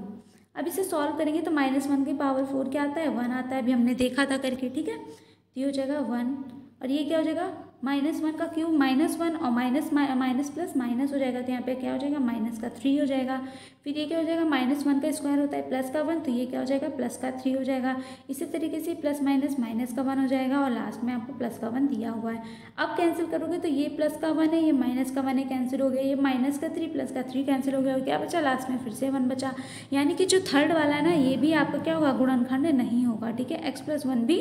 अब इसे सॉल्व करेंगे तो -1⁴ क्या आता है 1 आता है, अभी हमने देखा था करके। ठीक है, तो ये हो जाएगा 1 और ये क्या हो जाएगा -1 का क्यूब -1 और माइनस प्लस माइनस हो जाएगा, तो यहाँ पे क्या हो जाएगा माइनस का 3 हो जाएगा। फिर ये क्या हो जाएगा -1 का स्क्वायर होता है प्लस का 1, तो ये क्या हो जाएगा प्लस का 3 हो जाएगा। इसी तरीके से प्लस माइनस का 1 हो जाएगा और लास्ट में आपको प्लस का 1 दिया हुआ है। अब कैंसिल करोगे तो ये प्लस का 1 है, ये माइनस का 1 है, कैंसिल हो गया, ये माइनस का 3 प्लस का 3 कैंसिल हो गया, और क्या बचा लास्ट में फिर से 1 बचा। यानी कि जो थर्ड वाला है ना, ये भी आपका क्या होगा गुणनखंड नहीं होगा। ठीक है, x + 1 भी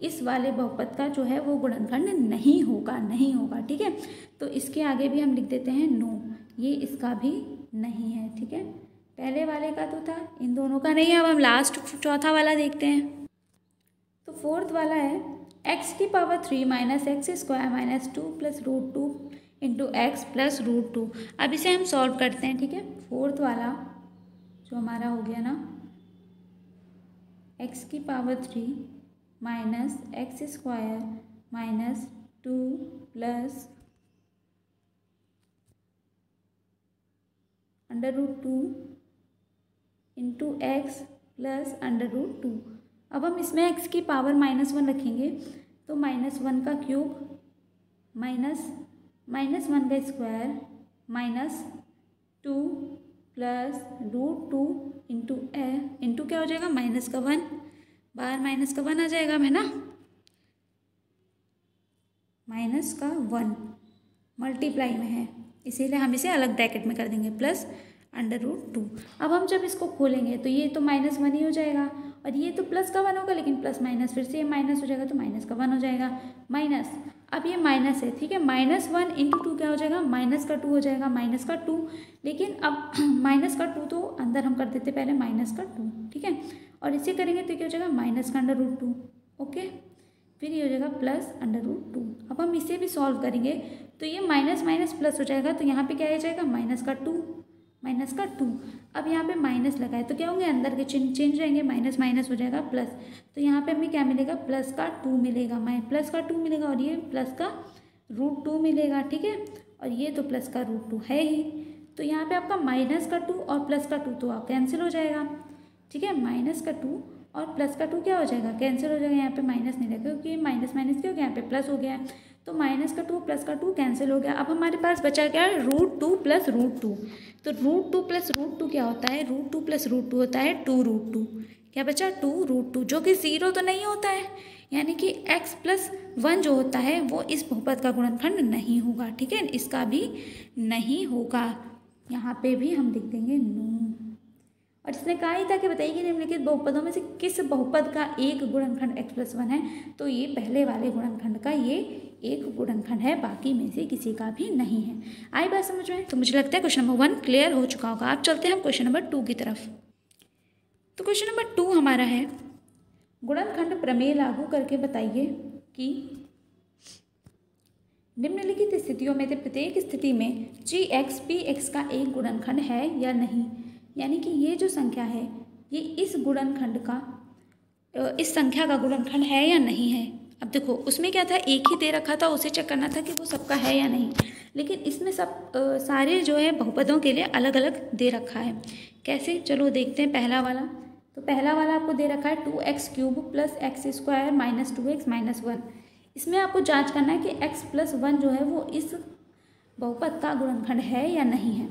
इस वाले बहुपद का जो है वो गुणनखंड नहीं होगा। ठीक है, तो इसके आगे भी हम लिख देते हैं नो, ये इसका भी नहीं है। ठीक है, पहले वाले का तो था, इन दोनों का नहीं है। अब हम लास्ट चौथा वाला देखते हैं। तो फोर्थ वाला है x⁴ - x² - 2 + √2 × x + √2। अब इसे हम सॉल्व करते हैं। ठीक है, फोर्थ वाला जो हमारा हो गया ना x⁴ - x² - 2 + √2 × x + √2। अब हम इसमें x⁴ -1 रखेंगे तो -1 का क्यूब -1 का स्क्वायर -2 + √2 इंटू क्या हो जाएगा माइनस का 1, बाहर माइनस का 1 आ जाएगा है ना, माइनस का 1 मल्टीप्लाई में है, इसीलिए हम इसे अलग ब्रैकेट में कर देंगे प्लस √2। अब हम जब इसको खोलेंगे तो ये तो -1 ही हो जाएगा और ये तो प्लस का 1 होगा, लेकिन प्लस माइनस फिर से ये माइनस हो जाएगा तो माइनस का 1 हो जाएगा माइनस। अब ये माइनस है, ठीक है, -1 × 2 क्या हो जाएगा माइनस का 2 हो जाएगा, माइनस का 2। लेकिन अब माइनस का 2 तो अंदर हम कर देते पहले माइनस का 2, ठीक है, और इसे करेंगे तो क्या हो जाएगा माइनस का √2। ओके, फिर ये हो जाएगा प्लस √2। अब हम इसे भी सॉल्व करेंगे तो ये माइनस माइनस प्लस हो जाएगा, तो यहाँ पे क्या आ जाएगा माइनस का 2। अब यहाँ पे माइनस लगाए तो क्या होंगे अंदर के चिन्ह चेंज रहेंगे, माइनस माइनस हो जाएगा प्लस, तो यहाँ पे हमें क्या मिलेगा प्लस का 2 मिलेगा, प्लस का 2 मिलेगा और ये प्लस का √2 मिलेगा। ठीक है, और ये तो प्लस का √2 है ही, तो यहाँ पे आपका माइनस का 2 और प्लस का 2 तो आप कैंसिल हो जाएगा। ठीक है, माइनस का 2 और प्लस का 2 क्या हो जाएगा कैंसिल हो जाएगा, यहाँ पे माइनस नहीं रहेगा क्योंकि माइनस माइनस क्या हो गया यहाँ पे प्लस हो गया है, तो माइनस का 2 प्लस का 2 कैंसिल हो गया। अब हमारे पास बचा क्या है √2 + √2, तो √2 + √2 क्या होता है, √2 + √2 होता है 2√2। क्या बचा 2√2, जो कि 0 तो नहीं होता है, यानी कि x + 1 जो होता है वो इस बहुपद का गुणनखंड नहीं होगा। ठीक है, इसका भी नहीं होगा, यहाँ पे भी हम लिख देंगे नो। और इसने कहा ही था कि बताइए कि निम्नलिखित बहुपदों में से किस बहुपद का एक गुणनखंड x + 1 है, तो ये पहले वाले गुणनखंड का ये एक गुणनखंड है, बाकी में से किसी का भी नहीं है। आई बात समझ में? तो मुझे लगता है क्वेश्चन नंबर 1 क्लियर हो चुका होगा। आप चलते हैं हम क्वेश्चन नंबर 2 की तरफ। तो क्वेश्चन नंबर 2 हमारा है गुणनखंड प्रमेय लागू करके बताइए कि निम्नलिखित स्थितियों में से प्रत्येक स्थिति में g(x) p(x) का एक गुणनखंड है या नहीं। यानी कि ये जो संख्या है ये इस गुणनखंड का, इस संख्या का गुणनखंड है या नहीं है। अब देखो उसमें क्या था, एक ही दे रखा था, उसे चेक करना था कि वो सबका है या नहीं। लेकिन इसमें सब सारे जो है बहुपदों के लिए अलग अलग दे रखा है। कैसे, चलो देखते हैं। पहला वाला, तो पहला वाला आपको दे रखा है 2x³ plus x² minus 2x minus 1। इसमें आपको जांच करना है कि x प्लस 1 जो है वो इस बहुपद का गुणनखंड है या नहीं है।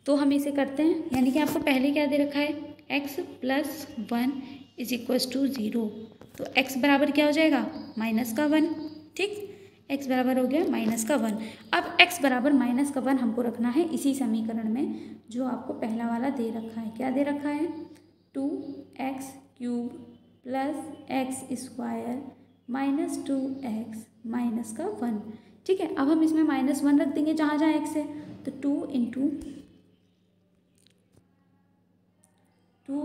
तो हम इसे करते हैं, यानी कि आपको पहले क्या दे रखा है, x plus 1 is equals to 0। तो x बराबर क्या हो जाएगा, माइनस का 1। ठीक, x बराबर हो गया माइनस का 1। अब x बराबर माइनस का 1 हमको रखना है इसी समीकरण में जो आपको पहला वाला दे रखा है। क्या दे रखा है, 2x³ plus x² minus 2x minus का 1। ठीक है, अब हम इसमें -1 रख देंगे जहाँ जहाँ x है। तो 2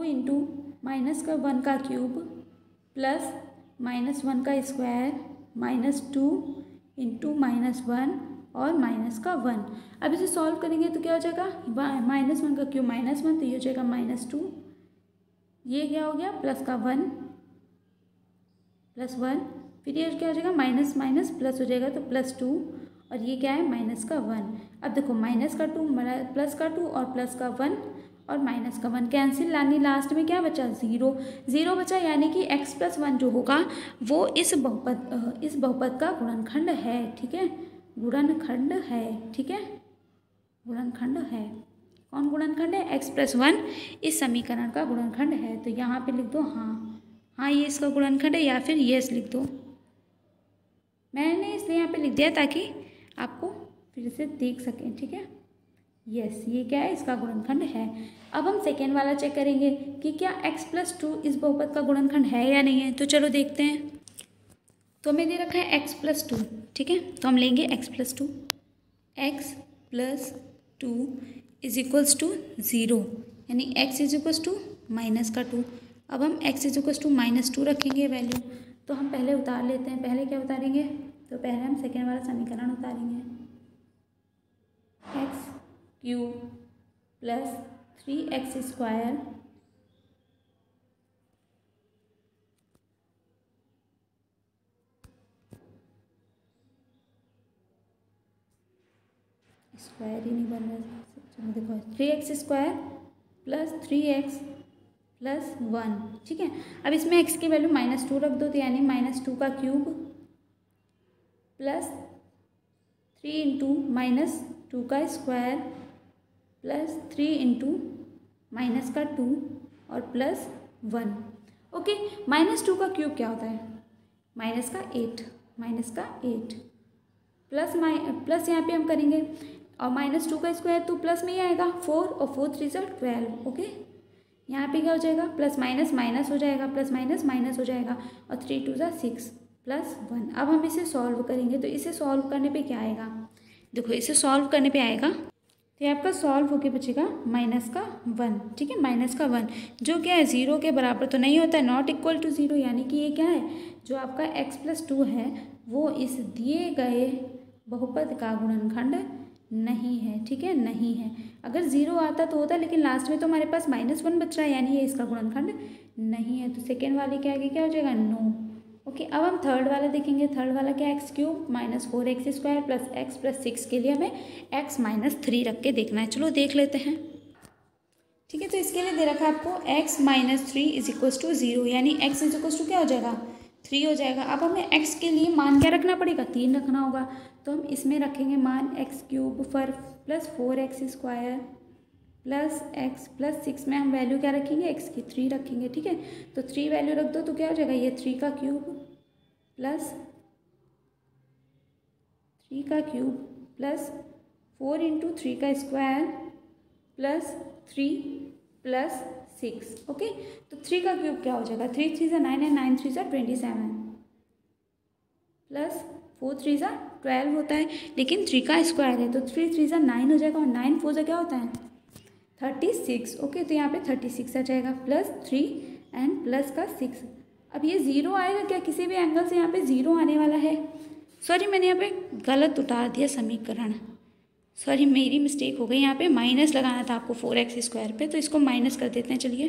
इंटू माइनस का 1 का क्यूब प्लस -1 का स्क्वायर माइनस 2 इंटू -1 और माइनस का 1। अब इसे सॉल्व करेंगे तो क्या हो जाएगा, -1 का क्यूब -1, तो ये हो जाएगा -2। ये क्या हो गया, प्लस का 1 प्लस 1, फिर ये क्या हो जाएगा, माइनस माइनस प्लस हो जाएगा तो +2, और ये क्या है, माइनस का 1। अब देखो माइनस का 2 प्लस का 2 और प्लस का 1 और माइनस का 1 कैंसिल, यानी लास्ट में क्या बचा, 0 बचा। यानी कि x प्लस 1 जो होगा वो इस बहुपद का गुणनखंड है। ठीक है, गुणनखंड है। ठीक है, गुणनखंड है। कौन गुणनखंड है, x प्लस 1 इस समीकरण का गुणनखंड है। तो यहाँ पे लिख दो हाँ ये इसका गुणनखंड है, या फिर यस लिख दो। मैंने इसलिए यहाँ पे लिख दिया ताकि आपको फिर से देख सकें। ठीक है, यस, ये क्या है, इसका गुणनखंड है। अब हम सेकेंड वाला चेक करेंगे कि क्या x प्लस 2 इस बहुपद का गुणनखंड है या नहीं है। तो चलो देखते हैं। तो हमें दे रखा है x प्लस 2। ठीक है, तो हम लेंगे x plus 2 is equals to 0, यानी x is equals to minus का 2। अब हम x इज इक्वल्स टू -2 रखेंगे वैल्यू। तो हम पहले उतार लेते हैं। पहले क्या उतारेंगे, तो पहले हम सेकेंड वाला समीकरण उतारेंगे, x³ प्लस 3x² स्क्वायर ही नहीं बन रहा, चलो देखो 3x² प्लस 3x प्लस 1। ठीक है, अब इसमें x की वैल्यू -2 रख दो, तो यानी -2 का क्यूब प्लस 3 इंटू -2 का स्क्वायर प्लस 3 इंटू माइनस का 2 और प्लस 1। ओके, -2 का क्यूब क्या होता है, माइनस का 8 प्लस यहाँ पे हम करेंगे, और -2 का स्क्वायर तो प्लस में ही आएगा 4, और 4 3 सा 12। ओके, यहाँ पे क्या हो जाएगा, प्लस माइनस माइनस हो जाएगा, प्लस माइनस माइनस हो जाएगा, और 3 2 सा 6 प्लस 1। अब हम इसे सॉल्व करेंगे, तो इसे सॉल्व करने पे क्या आएगा, देखो इसे सॉल्व करने पे आएगा, तो ये आपका सॉल्व होके बचेगा -1। ठीक है, -1 जो क्या है 0 के बराबर तो नहीं होता है, नॉट इक्वल टू 0, यानी कि ये क्या है, जो आपका x प्लस 2 है वो इस दिए गए बहुपद का गुणनखंड नहीं है। ठीक है, नहीं है। अगर 0 आता तो होता, लेकिन लास्ट में तो हमारे पास -1 बच रहा है, यानी ये इसका गुणनखंड नहीं है। तो सेकेंड वाले के आगे क्या हो जाएगा, नो। ओके, अब हम थर्ड वाला देखेंगे। थर्ड वाला क्या, x³ minus 4x² plus x plus 6 के लिए हमें x माइनस 3 रख के देखना है। चलो देख लेते हैं। ठीक है, तो इसके लिए दे रखा है आपको x minus 3 is equals to 0, यानी x इज इक्वल्स टू क्या हो जाएगा, 3 हो जाएगा। अब हमें x के लिए मान क्या रखना पड़ेगा, 3 रखना होगा। तो हम इसमें रखेंगे मान x³ पर plus 4x² plus x plus 6 में हम वैल्यू क्या रखेंगे, x की 3 रखेंगे। ठीक है, तो 3 वैल्यू रख दो, तो क्या हो जाएगा, ये 3 का क्यूब प्लस 4 इंटू 3 का स्क्वायर प्लस 3 प्लस 6। ओके, तो 3 का क्यूब क्या हो जाएगा, 3 3 9 है, 9 3 27 प्लस 4 3 12 होता है, लेकिन 3 का स्क्वायर है तो 3 3 9 हो जाएगा, और 9 4 क्या होता है 36। ओके, तो यहाँ पे 36 आ जाएगा, प्लस 3 एंड प्लस का 6। अब ये 0 आएगा क्या, किसी भी एंगल से यहाँ पे 0 आने वाला है। सॉरी, मैंने यहाँ पे गलत उतार दिया समीकरण, सॉरी मेरी मिस्टेक हो गई। यहाँ पे माइनस लगाना था आपको 4x² पे, तो इसको माइनस कर देते हैं। चलिए,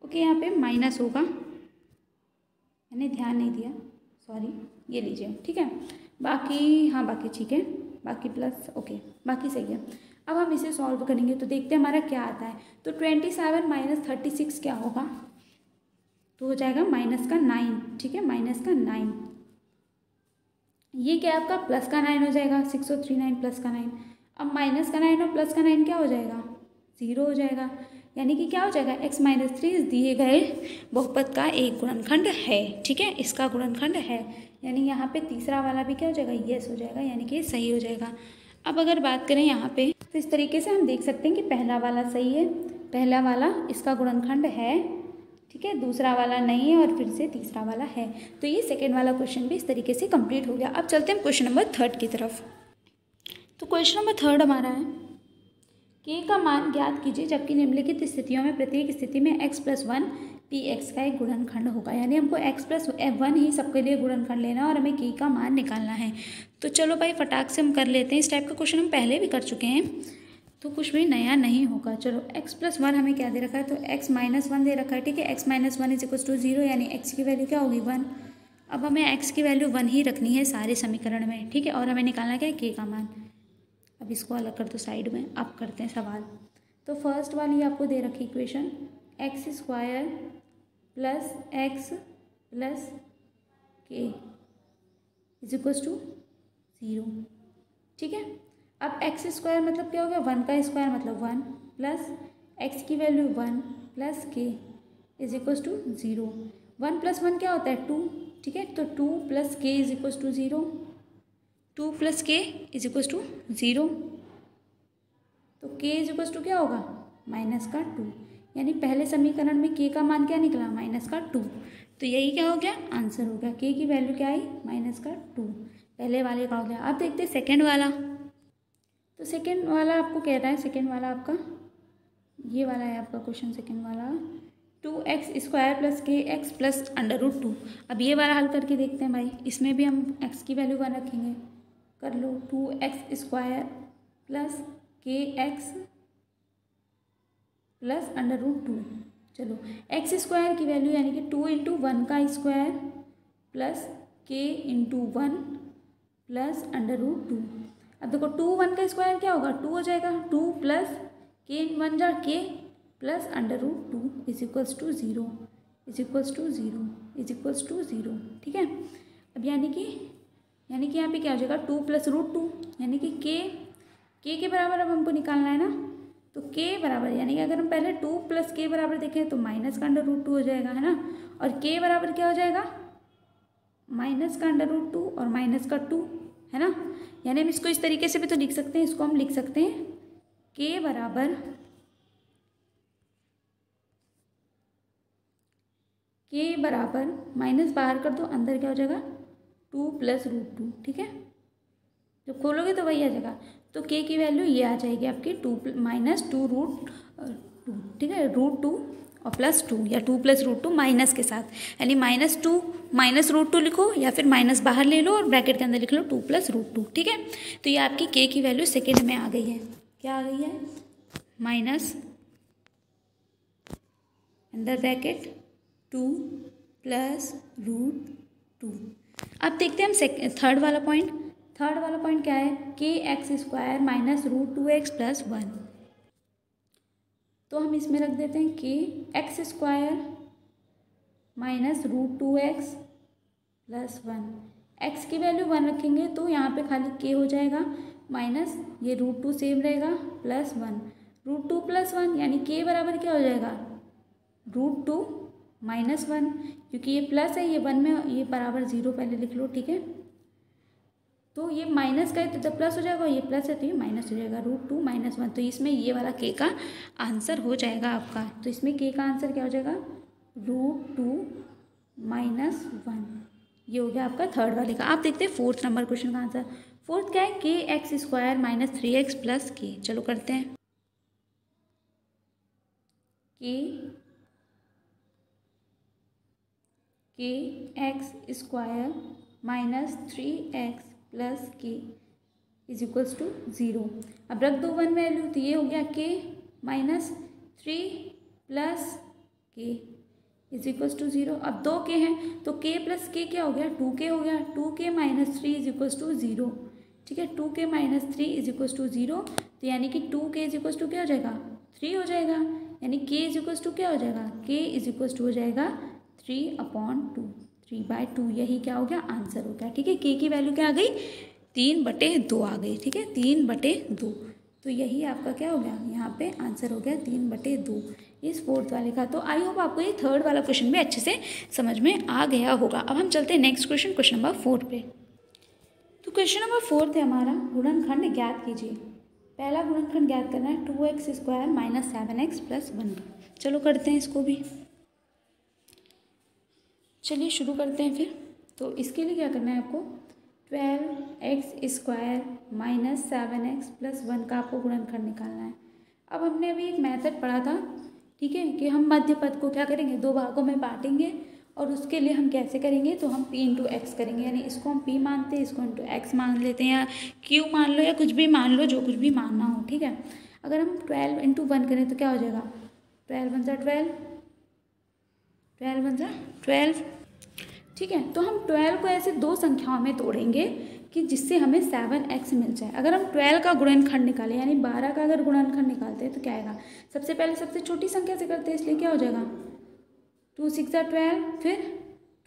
ओके, यहाँ पे माइनस होगा, मैंने ध्यान नहीं दिया, सॉरी, ये लीजिए। ठीक है, बाकी हाँ बाकी ठीक है। बाकी प्लस, ओके बाकी सही है। अब हम इसे सॉल्व करेंगे तो देखते हैं हमारा क्या आता है। तो 27 माइनस 36 क्या होगा, तो हो जाएगा माइनस का 9, ठीक है, माइनस का 9। ये क्या आपका प्लस का 9 हो जाएगा, 639 प्लस का 9। अब माइनस का 9 और प्लस का 9 क्या हो जाएगा, 0 हो जाएगा। यानी कि क्या हो जाएगा, x माइनस 3 इस दिए गए बहुपद का एक गुणनखंड है, ठीक है, इसका गुणनखंड है। यानी यहाँ पे तीसरा वाला भी क्या हो जाएगा, यस हो जाएगा, यानी कि सही हो जाएगा। अब अगर बात करें यहाँ पे तो इस तरीके से हम देख सकते हैं कि पहला वाला सही है, पहला वाला इसका गुणनखंड है, ठीक है, दूसरा वाला नहीं है और फिर से तीसरा वाला है। तो ये सेकेंड वाला क्वेश्चन भी इस तरीके से कंप्लीट हो गया। अब चलते हैं क्वेश्चन नंबर 3 की तरफ। तो क्वेश्चन नंबर 3 हमारा है, k का मान ज्ञात कीजिए जबकि निम्नलिखित स्थितियों में प्रत्येक स्थिति में x + 1 px का एक गुणनखंड होगा। यानी हमको x + 1 ही सबके लिए गुणनखंड लेना है और हमें k का मान निकालना है। तो चलो भाई फटाक से हम कर लेते हैं। इस टाइप का क्वेश्चन हम पहले भी कर चुके हैं, तो कुछ भी नया नहीं होगा। चलो x + 1 हमें क्या दे रखा है, तो x - 1 दे रखा है, ठीक है। x - 1 = 0, यानी x की वैल्यू क्या होगी, 1। अब हमें x की वैल्यू 1 ही रखनी है सारे समीकरण में, ठीक है, और हमें निकालना क्या है, k का मान। अब इसको अलग कर दो साइड में। अब करते हैं सवाल। तो फर्स्ट वाली आपको दे रखी इक्वेशन x² + x + k = 0, ठीक है। अब x² मतलब क्या हो गया, 1 का स्क्वायर मतलब 1 प्लस x की वैल्यू 1 प्लस k = 0। 1 + 1 क्या होता है, 2, ठीक है। तो 2 + k = 0, 2 + k = 0। तो k = क्या होगा, -2। यानी पहले समीकरण में k का मान क्या निकला, -2। तो यही क्या हो गया, आंसर हो गया। k की वैल्यू क्या आई, -2। पहले वाले का हो गया। अब देखते हैं सेकेंड वाला। तो सेकेंड वाला आपको कह रहा है, सेकेंड वाला आपका ये वाला है आपका क्वेश्चन, सेकेंड वाला 2x² + kx + √2। अब ये वाला हल करके देखते हैं भाई। इसमें भी हम x की वैल्यू 1 रखेंगे। कर लो, 2x² + kx + √2। चलो x² की वैल्यू यानी कि 2 × 1 का स्क्वायर प्लस k × 1 + √2। अब देखो 2 1 का स्क्वायर क्या होगा, 2 हो जाएगा, 2 + k × 1 = k + √2 = 0, ठीक है। अब यानी कि यहाँ पे क्या हो जाएगा, 2 + √2 यानी कि k के बराबर अब हमको निकालना है ना। तो k बराबर यानी कि अगर हम पहले 2 + k बराबर देखें तो -√2 हो जाएगा, है ना। और k बराबर क्या हो जाएगा, -√2 और -2, है ना। यानी हम इसको इस तरीके से भी तो लिख सकते हैं। इसको हम लिख सकते हैं k बराबर माइनस बाहर कर दो, अंदर क्या हो जाएगा, 2 + √2, ठीक है। जब खोलोगे तो वही आ जाएगा। तो k की वैल्यू ये आ जाएगी आपकी -2√2, ठीक है, √2 और +2 या 2 + √2 माइनस के साथ, यानी -2 -√2 लिखो या फिर माइनस बाहर ले लो और ब्रैकेट के अंदर लिख लो 2 + √2, ठीक है। तो ये आपकी k की वैल्यू सेकेंड में आ गई है। क्या आ गई है, माइनस अंदर ब्रैकेट 2 + √2। अब देखते हैं हम थर्ड वाला पॉइंट। थर्ड वाला पॉइंट क्या है, kx² - √2x + 1। तो हम इसमें रख देते हैं kx² - √2x + 1। x की वैल्यू 1 रखेंगे तो यहाँ पे खाली k हो जाएगा, माइनस ये √2 सेम रहेगा, +1 √2 + 1 यानी k बराबर क्या हो जाएगा, √2 - 1, क्योंकि ये प्लस है, ये 1 में, ये बराबर 0 पहले लिख लो, ठीक है। तो ये माइनस का है तो जब प्लस हो जाएगा, ये प्लस है तो ये माइनस हो जाएगा, √2 - 1। तो इसमें ये वाला k का आंसर हो जाएगा आपका। तो इसमें k का आंसर क्या हो जाएगा, √2 - 1। ये हो गया आपका थर्ड वाले का। आप देखते हैं फोर्थ नंबर क्वेश्चन का आंसर। फोर्थ क्या है, kx² - 3x + k। चलो करते हैं, kx² - 3x + k = 0। अब रख दो 1 वैल्यू, तो ये हो गया k - 3 + k = 0। अब 2 k हैं तो k + k क्या हो गया, 2k हो गया, 2k - 3 = 0, ठीक है। 2k minus 3 is equal to 0, तो यानी कि 2k इज इक्वल टू क्या हो जाएगा 3 हो जाएगा, यानी k इज इक्वल टू क्या हो जाएगा k इज इक्वल टू हो जाएगा 3/2, 3/2, यही क्या हो गया आंसर हो गया। ठीक है, k की वैल्यू क्या आ गई 3/2 आ गई। ठीक है, 3/2, तो यही आपका क्या हो गया यहाँ पे आंसर हो गया 3/2 इस फोर्थ वाले का। तो आई होप आपको ये थर्ड वाला क्वेश्चन भी अच्छे से समझ में आ गया होगा। अब हम चलते हैं नेक्स्ट क्वेश्चन, क्वेश्चन नंबर 4 पे। तो क्वेश्चन नंबर 4 है हमारा, गुणनखंड ज्ञात कीजिए। पहला गुणनखंड ज्ञात करना है 2x² माइनस 7x प्लस 1। चलो करते हैं इसको भी, चलिए शुरू करते हैं फिर। तो इसके लिए क्या करना है आपको 12x² माइनस 7x प्लस 1 का आपको गुणनखंड निकालना है। अब हमने अभी एक मेथड पढ़ा था, ठीक है, कि हम मध्य पद को क्या करेंगे 2 भागों में बांटेंगे, और उसके लिए हम कैसे करेंगे तो हम p इंटू एक्स करेंगे, यानी इसको हम p मानते हैं, इसको इंटू एक्स मान लेते हैं, या q मान लो, या कुछ भी मान लो, जो कुछ भी मानना हो। ठीक है, अगर हम 12 इंटू 1 करें तो क्या हो जाएगा 12 × 12, 12 × 12। ठीक है, तो हम 12 को ऐसे 2 संख्याओं में तोड़ेंगे कि जिससे हमें 7x मिल जाए। अगर हम 12 का गुणनखंड निकालें, यानी 12 का अगर गुणनखंड निकालते हैं तो क्या आएगा, सबसे पहले सबसे छोटी संख्या से करते हैं, इसलिए क्या हो जाएगा 2 × 6 = 12, फिर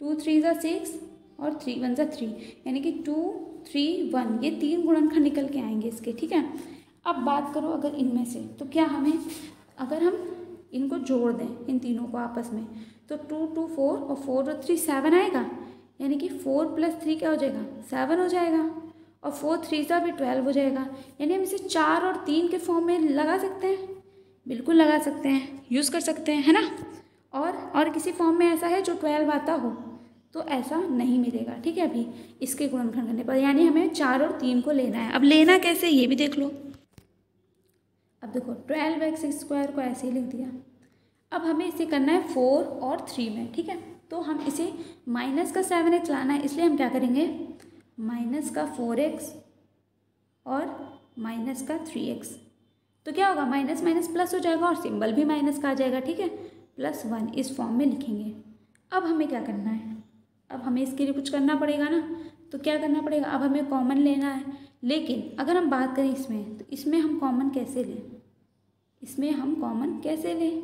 2 × 3 = 6 और 3 × 1 = 3, यानी कि 2 3 1, ये 3 गुणनखंड निकल के आएंगे इसके। ठीक है, अब बात करो अगर इनमें से, तो क्या हमें अगर हम इनको जोड़ दें इन तीनों को आपस में, तो 2 2 4 और 4 और 3 7 आएगा, यानी कि 4 + 3 क्या हो जाएगा 7 हो जाएगा, और 4 3 सा भी 12 हो जाएगा, यानी हम इसे 4 और 3 के फॉर्म में लगा सकते हैं, बिल्कुल लगा सकते हैं, यूज़ कर सकते हैं, है ना। और किसी फॉर्म में ऐसा है जो 12 आता हो तो ऐसा नहीं मिलेगा। ठीक है, अभी इसके गुणनखंड करने पर, यानी हमें 4 और 3 को लेना है। अब लेना कैसे ये भी देख लो। अब देखो 12x² को ऐसे ही लिख दिया, अब हमें इसे करना है 4 और 3 में। ठीक है, तो हम इसे माइनस का 7x लाना है, इसलिए हम क्या करेंगे माइनस का 4x और माइनस का 3x, तो क्या होगा माइनस माइनस प्लस हो जाएगा और सिंबल भी माइनस का आ जाएगा। ठीक है, +1 इस फॉर्म में लिखेंगे। अब हमें क्या करना है, अब हमें इसके लिए कुछ करना पड़ेगा ना, तो क्या करना पड़ेगा, अब हमें कॉमन लेना है। लेकिन अगर हम बात करें इसमें, तो इसमें हम कॉमन कैसे लें, इसमें हम कॉमन कैसे लें,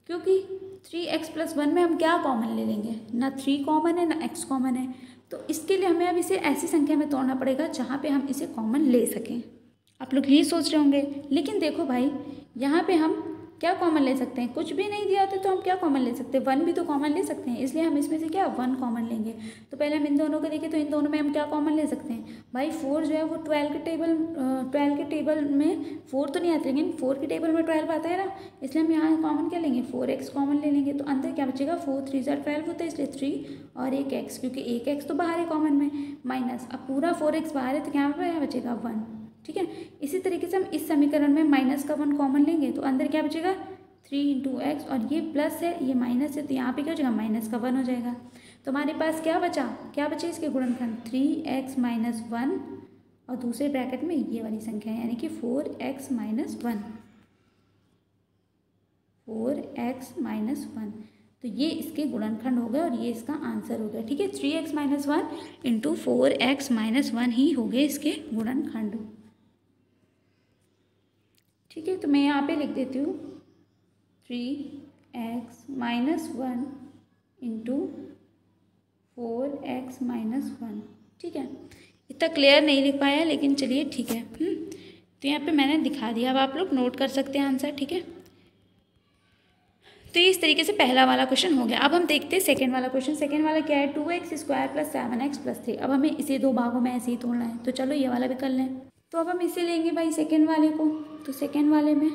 क्योंकि 3x + 1 में हम क्या कॉमन ले लेंगे, ना 3 कॉमन है ना x कॉमन है, तो इसके लिए हमें अब इसे ऐसी संख्या में तोड़ना पड़ेगा जहाँ पे हम इसे कॉमन ले सकें। आप लोग यही सोच रहे होंगे, लेकिन देखो भाई यहाँ पे हम क्या कॉमन ले सकते हैं, कुछ भी नहीं दिया होता तो हम क्या कॉमन ले सकते हैं, 1 भी तो कॉमन ले सकते हैं, इसलिए हम इसमें से क्या 1 कॉमन लेंगे। तो पहले हम इन दोनों को देखें, तो इन दोनों में हम क्या कॉमन ले सकते हैं भाई, 4 जो है वो 12 के टेबल में 4 तो नहीं आते, लेकिन 4 के टेबल में 12 आता है ना, इसलिए हम यहाँ कॉमन क्या लेंगे 4x कॉमन ले लेंगे। तो अंदर क्या बचेगा 4 3 = 12 होता है, इसलिए 3 और एक x, क्योंकि एक x तो बाहर है कॉमन में, माइनस अब पूरा 4x बाहर है तो क्या बचेगा 1। ठीक है, इसी तरीके से हम इस समीकरण में माइनस का 1 कॉमन लेंगे, तो अंदर क्या बचेगा 3 × x, और ये प्लस है ये माइनस है, तो यहाँ पे क्या हो जाएगा माइनस का 1 हो जाएगा। तो हमारे पास क्या बचे इसके गुणनखंड 3x - 1, और दूसरे ब्रैकेट में ये वाली संख्या है, यानी कि 4x - 1, 4x - 1, तो ये इसके गुणनखंड हो गए और ये इसका आंसर हो गया। ठीक है, 3x - 1 × 4x - 1 ही हो गए इसके गुणनखंड। ठीक है, तो मैं यहाँ पे लिख देती हूँ 3x - 1 × 4x - 1। ठीक है, इतना क्लियर नहीं लिख पाया, लेकिन चलिए ठीक है। तो यहाँ पे मैंने दिखा दिया, अब आप लोग नोट कर सकते हैं आंसर। ठीक है, तो इस तरीके से पहला वाला क्वेश्चन हो गया। अब हम देखते हैं सेकेंड वाला क्वेश्चन। सेकेंड वाला क्या है 2x² + 7x + 3। अब हमें इसे 2 भागों में ऐसे ही तोड़ना है, तो चलो ये वाला भी कर लें। तो अब हम इसे लेंगे भाई सेकेंड वाले को, तो सेकेंड वाले में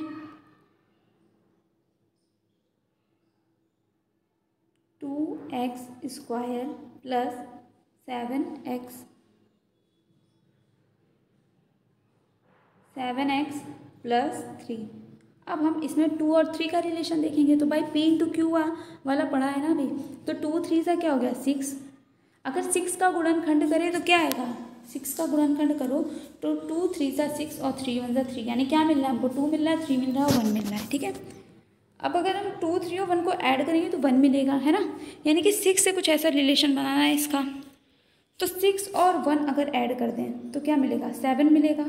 2x² + 7x + 3। अब हम इसमें 2 और 3 का रिलेशन देखेंगे, तो भाई p × q वाला पढ़ा है ना अभी, तो 2 3 सा क्या हो गया 6। अगर 6 का गुणनखंड करें तो क्या आएगा, 6 का गुणनखंड करो तो 2 3 सा 6 और 3 1 सा 3, यानी क्या मिल रहा है हमको 2 मिल रहा है, 3 मिल रहा है और 1 मिल रहा है। ठीक है, अब अगर हम 2 3 और 1 को ऐड करेंगे तो 1 मिलेगा, है ना, यानी कि 6 से कुछ ऐसा रिलेशन बनाना है इसका। तो 6 और 1 अगर ऐड कर दें तो क्या मिलेगा, 7 मिलेगा।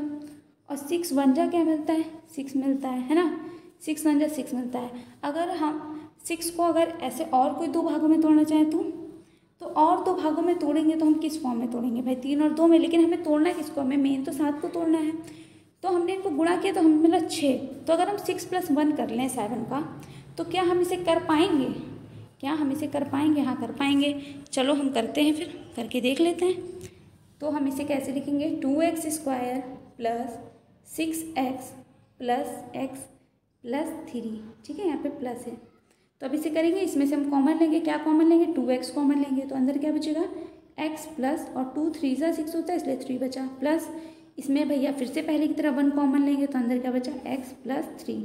और 6 1 जा क्या मिलता है, 6 मिलता है ना, 6 1 जा 6 मिलता है। अगर हम 6 को अगर ऐसे और कोई 2 भागों में तोड़ना चाहें तो और 2 भागों में तोड़ेंगे तो हम किस फॉर्म में तोड़ेंगे भाई, 3 और 2 में। लेकिन हमें तोड़ना किसको, हमें मेन तो 7 को तोड़ना है। तो हमने इनको गुणा किया तो हमें मिला 6। तो अगर हम 6 + 1 कर लें 7 का, तो क्या हम इसे कर पाएंगे, क्या हम इसे कर पाएंगे, हाँ कर पाएंगे। चलो हम करते हैं, फिर करके देख लेते हैं। तो हम इसे कैसे लिखेंगे, 2x² + 6x + x + 3, ठीक है, यहाँ पे प्लस है। तो अब इसे करेंगे, इसमें से हम कॉमन लेंगे, क्या कॉमन लेंगे, 2x कॉमन लेंगे। तो अंदर क्या बचेगा, x प्लस, और 2 3 जा 6 होता है इसलिए 3 बचा, प्लस इसमें भैया फिर से पहले की तरह 1 कॉमन लेंगे तो अंदर क्या बचा, x + 3।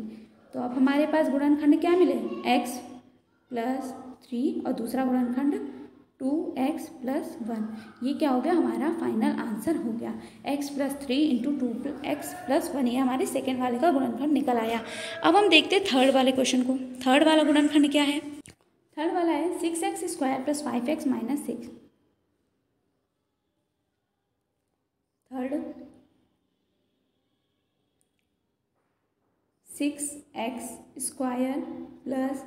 तो अब हमारे पास गुणनखंड क्या मिले, x + 3 और दूसरा गुणनखंड 2x + 1। ये क्या हो गया, हमारा फाइनल आंसर हो गया, x + 3 × 2x + 1। ये हमारे सेकेंड वाले का गुणनखंड निकल आया। अब हम देखते हैं थर्ड वाले क्वेश्चन को। थर्ड वाला गुणनखंड क्या है, थर्ड वाला है 6x² + 5x - 6। Third 6x² +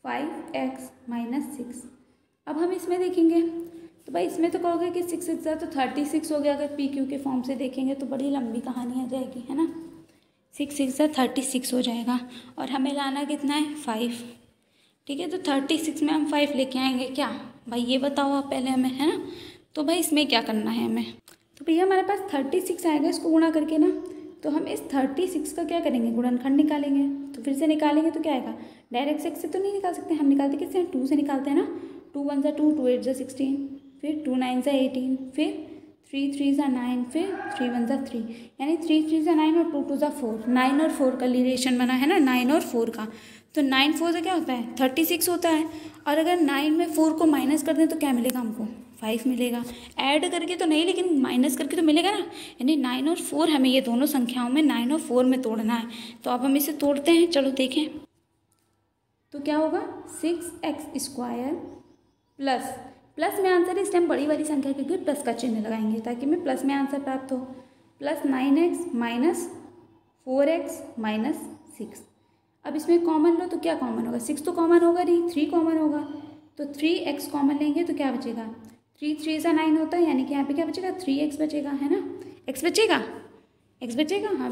5x - 6। अब हम इसमें देखेंगे तो भाई इसमें तो कहोगे कि 6 6 तो 36 हो गया। अगर PQ के फॉर्म से देखेंगे तो बड़ी लंबी कहानी आ जाएगी, है ना। 6 6 36 हो जाएगा और हमें लाना कितना है, 5, ठीक है। तो 36 में हम 5 लेके आएंगे क्या भाई, ये बताओ आप पहले हमें, है ना। तो भाई इसमें क्या करना है हमें, तो भैया हमारे पास 36 आएगा, इसको गुणा करके ना। तो हम इस 36 का क्या करेंगे, गुणनखंड निकालेंगे। तो फिर से निकालेंगे तो क्या आएगा, डायरेक्ट 6 से तो नहीं निकाल सकते, हम निकालते किससे हैं, 2 से निकालते हैं ना। 2 1 जा 2, 2 8 जा 16, फिर 2 9 जा 18, फिर 3 3 जा 9, फिर 3 1 जा 3, यानी 3 3 जा 9 और 2 2 जा 4। 9 और 4 का रिलेशन बना है ना, 9 और 4 का। तो 9 4 से क्या होता है, 36 होता है। और अगर 9 में 4 को माइनस कर दें तो क्या मिलेगा हमको, 5 मिलेगा। ऐड करके तो नहीं, लेकिन माइनस करके तो मिलेगा ना। यानी 9 और 4 हमें ये दोनों संख्याओं में 9 और 4 में तोड़ना है। तो अब हम इसे तोड़ते हैं, चलो देखें। तो क्या होगा, 6x² प्लस में आंसर इस टाइम बड़ी वाली संख्या क्योंकि प्लस का चिन्ह लगाएंगे ताकि हमें प्लस में आंसर प्राप्त हो, + 9x - 4x - 6। अब इसमें कॉमन लो तो क्या कॉमन होगा, 6 तो कॉमन होगा नहीं, 3 कॉमन होगा। तो 3x कॉमन लेंगे तो क्या बचेगा, 3 3 जा 9 होता है, यानी कि यहाँ पे क्या बचेगा, 3x बचेगा, है ना। x बचेगा, हाँ।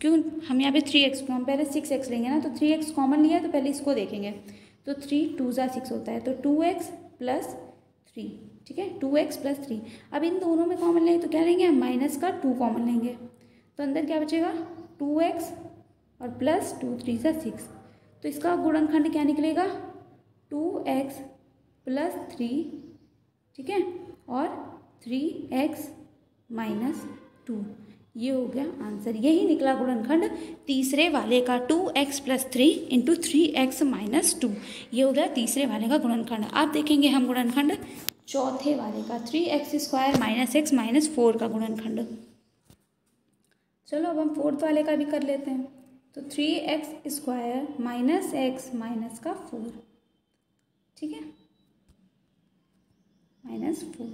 क्यों, हम यहाँ पे 3x को हम पहले 6x लेंगे ना, तो 3x कॉमन लिया है तो पहले इसको देखेंगे। तो 3 2 जा 6 होता है, तो 2x + 3, ठीक है, 2x + 3। अब इन दोनों में कॉमन लेंगे तो क्या लेंगे, हम माइनस का 2 कॉमन लेंगे। तो अंदर क्या बचेगा, 2x और प्लस 2 3 जा 6। तो इसका गुणनखंड क्या निकलेगा, 2x + 3, ठीक है, और 3x - 2। ये हो गया आंसर, यही निकला गुणनखंड तीसरे वाले का, 2x + 3 × 3x - 2। ये हो गया तीसरे वाले का गुणनखंड। अब देखेंगे हम गुणनखंड चौथे वाले का, 3x² - x - 4 का गुणनखंड। चलो अब हम फोर्थ वाले का भी कर लेते हैं। तो 3x² - x - 4, ठीक है, -4।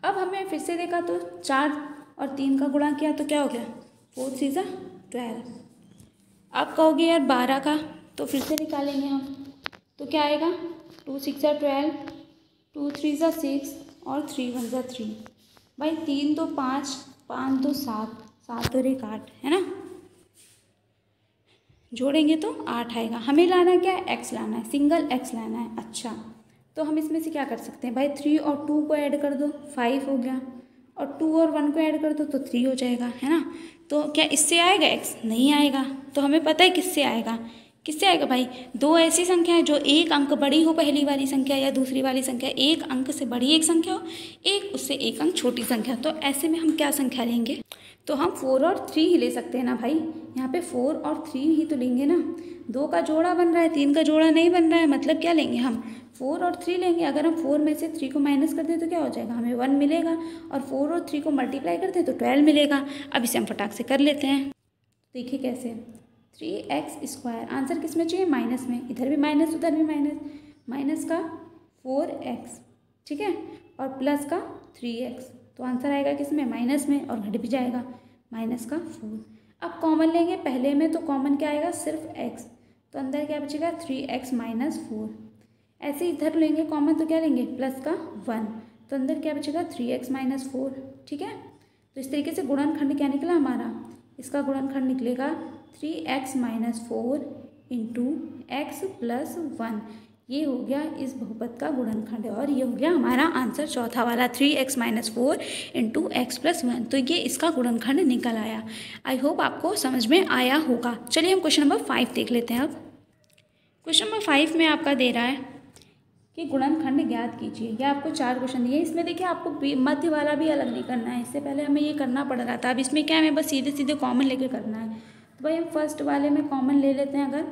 अब हमें फिर से देखा तो 4 और 3 का गुणा किया तो क्या हो गया, 4 3 जा 12। अब कहोगे यार 12 का, तो फिर से निकालेंगे हम। तो क्या आएगा, 2 6 जा 12, 2 3 जा 6 और 3 1 जा 3। भाई 3 2 5, 5 2 7, 7 और 1 8, है ना। जोड़ेंगे तो 8 आएगा। हमें लाना क्या है, x लाना है, सिंगल x लाना है। अच्छा, तो हम इसमें से क्या कर सकते हैं भाई, 3 और 2 को ऐड कर दो, 5 हो गया, और 2 और 1 को ऐड कर दो तो 3 हो जाएगा, है ना। तो क्या इससे आएगा x, नहीं आएगा। तो हमें पता है किससे आएगा, किससे आएगा भाई, दो ऐसी संख्या है जो एक अंक बड़ी हो पहली वाली संख्या या दूसरी वाली संख्या, एक अंक से बड़ी एक संख्या हो, एक उससे एक अंक छोटी संख्या। तो ऐसे में हम क्या संख्या लेंगे, तो हम 4 और 3 ही ले सकते हैं ना भाई। यहाँ पे 4 और 3 ही तो लेंगे ना, 2 का जोड़ा बन रहा है, 3 का जोड़ा नहीं बन रहा है, मतलब क्या लेंगे हम, 4 और 3 लेंगे। अगर हम 4 में से 3 को माइनस कर दें तो क्या हो जाएगा, हमें 1 मिलेगा, और 4 और 3 को मल्टीप्लाई करते हैं तो 12 मिलेगा। अब इसे हम फटाक से कर लेते हैं। देखिए कैसे, 3x², आंसर किस में चाहिए, माइनस में, इधर भी माइनस उधर भी माइनस, माइनस का 4x, ठीक है, और प्लस का 3x, तो आंसर आएगा किस में, माइनस में, और घट भी जाएगा माइनस का 4। अब कॉमन लेंगे पहले में, तो कॉमन क्या आएगा, सिर्फ x, तो अंदर क्या बचेगा 3x माइनस 4। ऐसे इधर लेंगे कॉमन तो क्या लेंगे, प्लस का 1, तो अंदर क्या बचेगा 3x माइनस 4। ठीक है, तो इस तरीके से गुणनखंड क्या निकला हमारा, इसका गुणनखंड निकलेगा 3x minus 4 into x plus 1। ये हो गया इस बहुपद का गुणनखंड, और ये हो गया हमारा आंसर चौथा वाला 3x minus 4 into x plus 1। तो ये इसका गुणनखंड निकल आया। आई होप आपको समझ में आया होगा। चलिए हम क्वेश्चन नंबर 5 देख लेते हैं। अब क्वेश्चन नंबर 5 में आपका दे रहा है कि गुणनखंड ज्ञात कीजिए। ये आपको 4 क्वेश्चन दिए। इसमें देखिए आपको मध्य वाला भी अलग नहीं करना है, इससे पहले हमें ये करना पड़ रहा था। अब इसमें क्या है, हमें बस सीधे सीधे कॉमन लेके करना है। तो भाई हम फर्स्ट वाले में कॉमन ले लेते हैं। अगर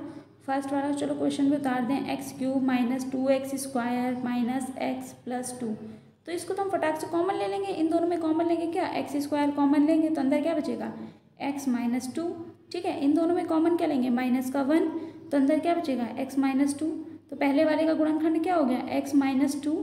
फर्स्ट वाला चलो क्वेश्चन पे उतार दें, x cube minus 2x square minus x plus 2, तो इसको तो हम फटाक से कॉमन ले लेंगे। इन दोनों में कॉमन लेंगे क्या, एक्स स्क्वायर कॉमन लेंगे तो अंदर क्या बचेगा एक्स माइनस 2। ठीक है, इन दोनों में कॉमन क्या लेंगे, माइनस का 1, तो अंदर क्या बचेगा एक्स माइनस 2। तो पहले वाले का गुणनखंड क्या हो गया, x minus 2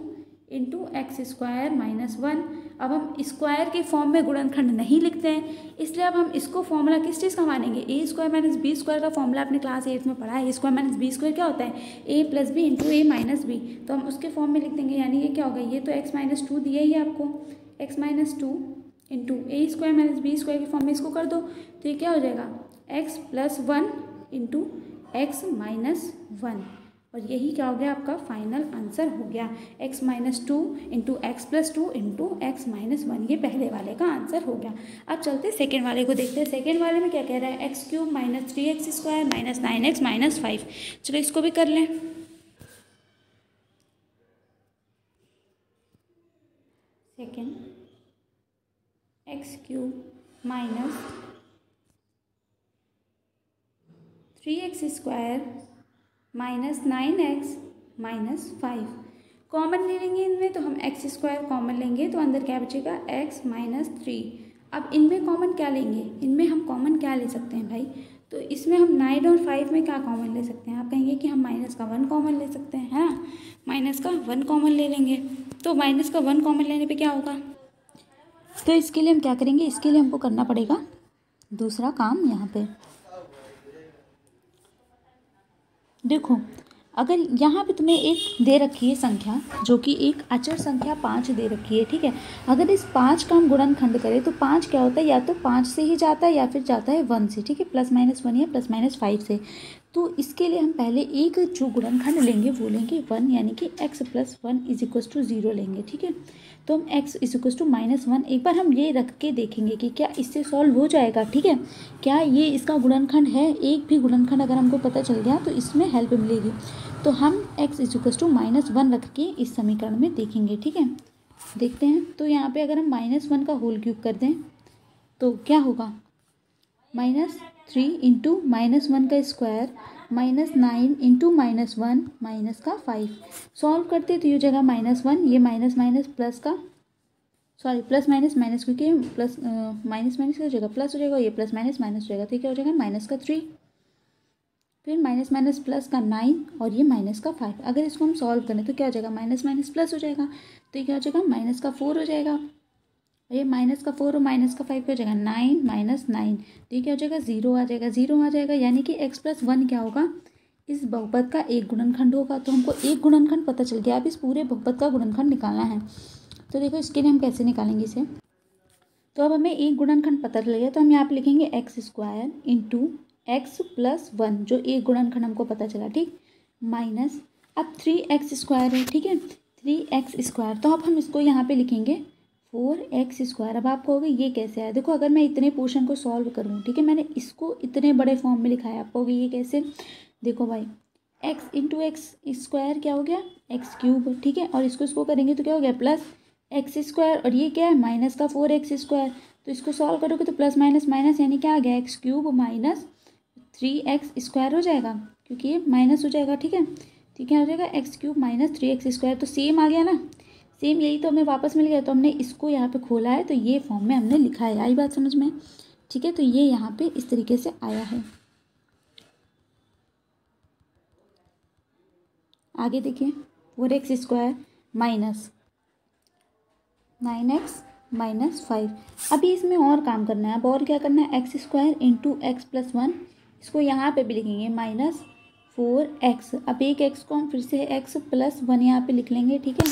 into x square minus 1। अब हम स्क्वायर के फॉर्म में गुणनखंड नहीं लिखते हैं, इसलिए अब हम इसको फॉर्मूला किस चीज़ का मानेंगे, ए स्क्वायर माइनस बी स्क्वायर का फॉर्मूला आपने क्लास 8 में पढ़ा है। ए स्क्वायर माइनस बी स्क्वायर क्या होता है, ए प्लस बी इंटू ए माइनस बी, तो हम उसके फॉर्म में लिख देंगे। यानी ये क्या होगा, ये तो एक्स माइनस 2 दिया ही आपको, एक्स माइनस 2 इंटू ए स्क्वायर माइनस बी स्क्वायर के फॉर्म में इसको कर दो, तो ये क्या हो जाएगा x plus 1 into x minus 1। और यही क्या हो गया आपका फाइनल आंसर हो गया, x minus 2 into x plus 2 into x minus 1। ये पहले वाले का आंसर हो गया। अब चलते सेकेंड वाले को देखते हैं। सेकेंड वाले में क्या कह रहा है, x cube minus 3x square minus 9x minus 5। चलो इसको भी कर लें। Second, x cube minus 3x square minus 9x minus 5। Common ले लेंगे इनमें, तो हम एक्स स्क्वायर कॉमन लेंगे तो अंदर क्या बचेगा एक्स माइनस 3। अब इनमें कॉमन क्या लेंगे, इनमें हम कॉमन क्या ले सकते हैं भाई, तो इसमें हम 9 और 5 में क्या कॉमन ले सकते हैं, आप कहेंगे कि हम माइनस का 1 कॉमन ले सकते हैं, है ना, माइनस का 1 कॉमन ले लेंगे। तो माइनस का 1 कॉमन लेने पर क्या होगा, तो इसके लिए हम क्या करेंगे, इसके लिए हमको करना पड़ेगा दूसरा काम। यहाँ पे देखो, अगर यहाँ पे तुम्हें एक दे रखी है संख्या जो कि एक अचर संख्या 5 दे रखी है, ठीक है। अगर इस 5 का हम गुणनखंड करें तो 5 क्या होता है, या तो 5 से ही जाता है या फिर जाता है 1 से, ठीक है, प्लस माइनस 1 या प्लस माइनस 5 से। तो इसके लिए हम पहले एक जो गुणनखंड लेंगे वो लेंगे 1, यानी कि x plus 1 is equals to 0 लेंगे, ठीक है। तो हम x is equals to minus 1 एक बार हम ये रख के देखेंगे कि क्या इससे सॉल्व हो जाएगा, ठीक है, क्या ये इसका गुणनखंड है। एक भी गुणनखंड अगर हमको पता चल गया तो इसमें हेल्प मिलेगी। तो हम x is equals to minus 1 रख के इस समीकरण में देखेंगे, ठीक है। देखते हैं, तो यहाँ पे अगर हम माइनस 1 का होल क्यूब कर दें तो क्या होगा, माइनस 3 इंटू माइनस 1 का square minus 9 into minus 1 minus का 5। सॉल्व करते तो ये हो जाएगा माइनस 1, ये माइनस माइनस प्लस का, सॉरी प्लस माइनस माइनस, क्योंकि प्लस माइनस माइनस क्या हो जाएगा, प्लस हो जाएगा, ये प्लस माइनस माइनस हो जाएगा, तो क्या हो जाएगा माइनस का 3, फिर माइनस माइनस प्लस का 9 और ये माइनस का 5। अगर इसको हम सॉल्व करें तो क्या हो जाएगा, माइनस माइनस प्लस हो जाएगा, तो ये क्या हो जाएगा माइनस का 4 हो जाएगा, ये माइनस का 4 और माइनस का 5 हो जाएगा 9 माइनस 9, तो ये क्या हो जाएगा 0 आ जाएगा, 0 आ जाएगा, यानी कि x प्लस 1 क्या होगा, इस बहुपद का एक गुणनखंड होगा। तो हमको एक गुणनखंड पता चल गया, अब इस पूरे बहुपद का गुणनखंड निकालना है। तो देखो इसके लिए हम कैसे निकालेंगे इसे, तो अब हमें एक गुणनखंड पता चल गया, तो हम यहाँ पे लिखेंगे x square into x plus 1, जो एक गुणनखंड हमको पता चला, ठीक, माइनस अब 3x स्क्वायर है, ठीक है, 3x स्क्वायर, तो अब हम इसको यहाँ पे लिखेंगे 4x स्क्वायर। अब आप कहोगे ये कैसे आया, देखो अगर मैं इतने पोर्शन को सॉल्व करूँ, ठीक है, मैंने इसको इतने बड़े फॉर्म में लिखा है, आप कहोगे ये कैसे, देखो भाई x इंटू एक्स स्क्वायर क्या हो गया एक्स क्यूब, ठीक है, और इसको करेंगे तो क्या हो गया प्लस एक्स स्क्वायर, और ये क्या है माइनस का 4x स्क्वायर, तो इसको सॉल्व करोगे तो प्लस माइनस माइनस यानी क्या आ गया x cube minus 3x square हो जाएगा, क्योंकि ये माइनस हो जाएगा, ठीक है, ठीक है, हो जाएगा x cube minus 3x square, तो सेम आ गया ना, सेम यही तो हमें वापस मिल गया, तो हमने इसको यहाँ पे खोला है, तो ये फॉर्म में हमने लिखा है, आई बात समझ में, ठीक है। तो ये यहाँ पे इस तरीके से आया है। आगे देखिए 4x स्क्वायर माइनस 9x -5। अभी इसमें और काम करना है। अब और क्या करना है, x² इंटू एक्स प्लस 1, इसको यहाँ पे भी लिखेंगे -4x। अब एक x को हम फिर से x प्लस 1 यहाँ पे लिख लेंगे, ठीक है।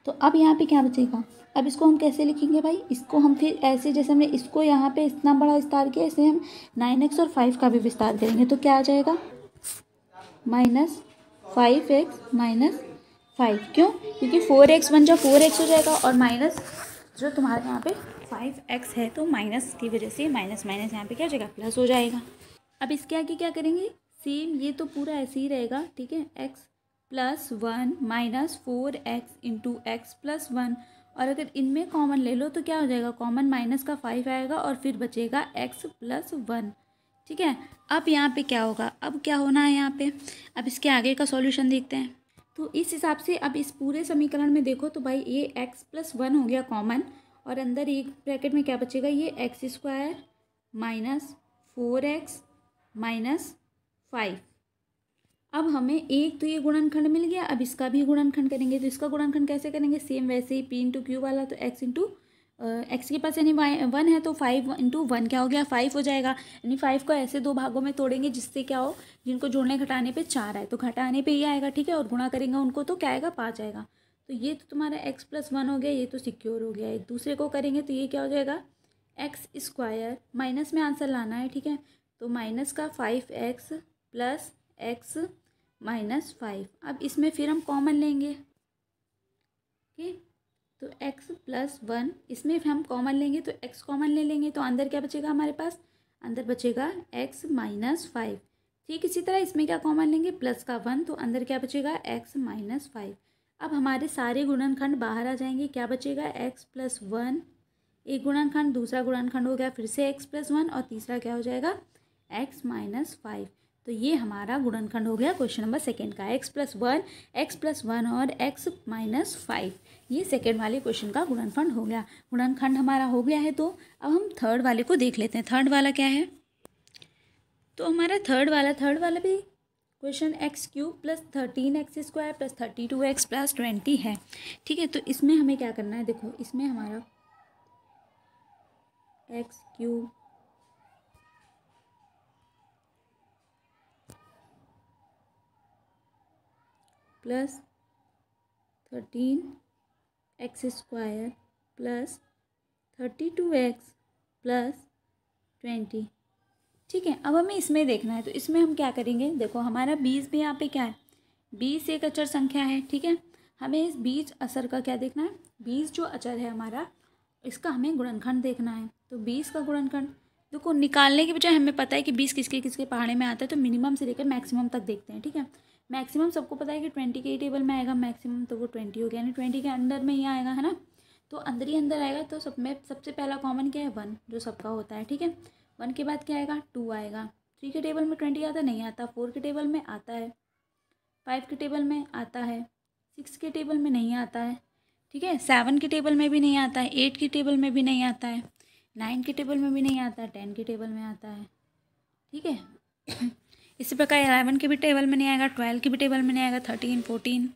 तो अब यहाँ पे क्या बचेगा, अब इसको हम कैसे लिखेंगे भाई, इसको हम फिर ऐसे जैसे हमने इसको यहाँ पे इतना बड़ा विस्तार किया, ऐसे हम 9x और 5 का भी विस्तार करेंगे तो क्या आ जाएगा, -5x -5। क्यों, क्योंकि 4x बन जाओ 4x हो जाएगा और माइनस जो तुम्हारे यहाँ पे 5x है तो माइनस की वजह से माइनस माइनस यहाँ पे क्या हो जाएगा, प्लस हो जाएगा। अब इसके आगे क्या करेंगे, सेम ये तो पूरा ऐसे ही रहेगा, ठीक है। x plus 1 -4x into x plus 1, और अगर इनमें कॉमन ले लो तो क्या हो जाएगा, कॉमन माइनस का 5 आएगा और फिर बचेगा x प्लस 1, ठीक है। अब यहाँ पे क्या होगा, अब क्या होना है यहाँ पे, अब इसके आगे का सॉल्यूशन देखते हैं। तो इस हिसाब से अब इस पूरे समीकरण में देखो तो भाई ये x प्लस 1 हो गया कॉमन, और अंदर एक ब्रैकेट में क्या बचेगा, ये x² -4x -5। अब हमें एक तो ये गुणनखंड मिल गया, अब इसका भी गुणनखंड करेंगे। तो इसका गुणनखंड कैसे करेंगे, सेम वैसे ही p इंटू क्यू वाला, तो x इंटू एक्स के पास यानी 1 है तो 5 इंटू 1 क्या हो गया, 5 हो जाएगा। यानी 5 को ऐसे दो भागों में तोड़ेंगे जिससे क्या हो, जिनको जोड़ने घटाने पे 4 आए तो घटाने पे ये आएगा, ठीक है। और गुणा करेंगे उनको तो क्या आएगा, 5 आएगा। तो ये तो तुम्हारा x प्लस 1 हो गया, ये तो सिक्योर हो गया। एक दूसरे को करेंगे तो ये क्या हो जाएगा, x² माइनस में आंसर लाना है, ठीक है। तो माइनस का 5x प्लस x -5। अब इसमें फिर हम कॉमन लेंगे, ठीक। तो x प्लस 1 इसमें हम कॉमन लेंगे तो x कॉमन ले लेंगे तो अंदर क्या बचेगा, हमारे पास अंदर बचेगा x -5। ठीक इसी तरह इसमें क्या कॉमन लेंगे, प्लस का 1 तो अंदर क्या बचेगा, x -5। अब हमारे सारे गुणनखंड बाहर आ जाएंगे, क्या बचेगा, x प्लस 1 एक गुणनखंड, दूसरा गुणनखंड हो गया फिर से x प्लस 1 और तीसरा क्या हो जाएगा, x -5। तो ये हमारा गुणनखंड हो गया क्वेश्चन नंबर सेकेंड का, x प्लस 1 और x -5। ये सेकेंड वाले क्वेश्चन का गुणनखंड हो गया। गुणनखंड हमारा हो गया है, तो अब हम थर्ड वाले को देख लेते हैं। थर्ड वाला क्या है, तो हमारा थर्ड वाला भी question x³ plus 13x² plus 32x plus 20 है, ठीक है। तो इसमें हमें क्या करना है, देखो इसमें हमारा x³ plus 13x² plus 32x plus 20, ठीक है। अब हमें इसमें देखना है, तो इसमें हम क्या करेंगे, देखो हमारा 20 भी यहाँ पे क्या है, 20 एक अचर संख्या है, ठीक है। हमें इस 20 अचर का क्या देखना है, 20 जो अचर है हमारा इसका हमें गुणनखंड देखना है। तो 20 का गुणनखंड देखो, निकालने के बजाय हमें पता है कि 20 किसके किसके पहाड़े में आता है, तो मिनिमम से लेकर मैक्सिमम तक देखते हैं, ठीक है। मैक्सिमम सबको पता है कि 20 के टेबल में आएगा मैक्सिमम, तो वो 20 हो गया, यानी 20 के अंदर में ही आएगा, है ना। तो अंदर ही अंदर आएगा, तो सब में सबसे पहला कॉमन क्या है, 1 जो सबका होता है, ठीक है। 1 के बाद क्या आएगा, 2 आएगा। 3 के टेबल में 20 आता नहीं आता, 4 के टेबल में आता है, 5 के टेबल में आता है, 6 के टेबल में नहीं आता है, ठीक है। 7 के टेबल में भी नहीं आता है, 8 के टेबल में भी नहीं आता है, 9 के टेबल में भी नहीं आता है, 10 के टेबल में आता है, ठीक है। इसी प्रकार 11 के भी टेबल में नहीं आएगा, 12 के भी टेबल में नहीं आएगा, 13, 14,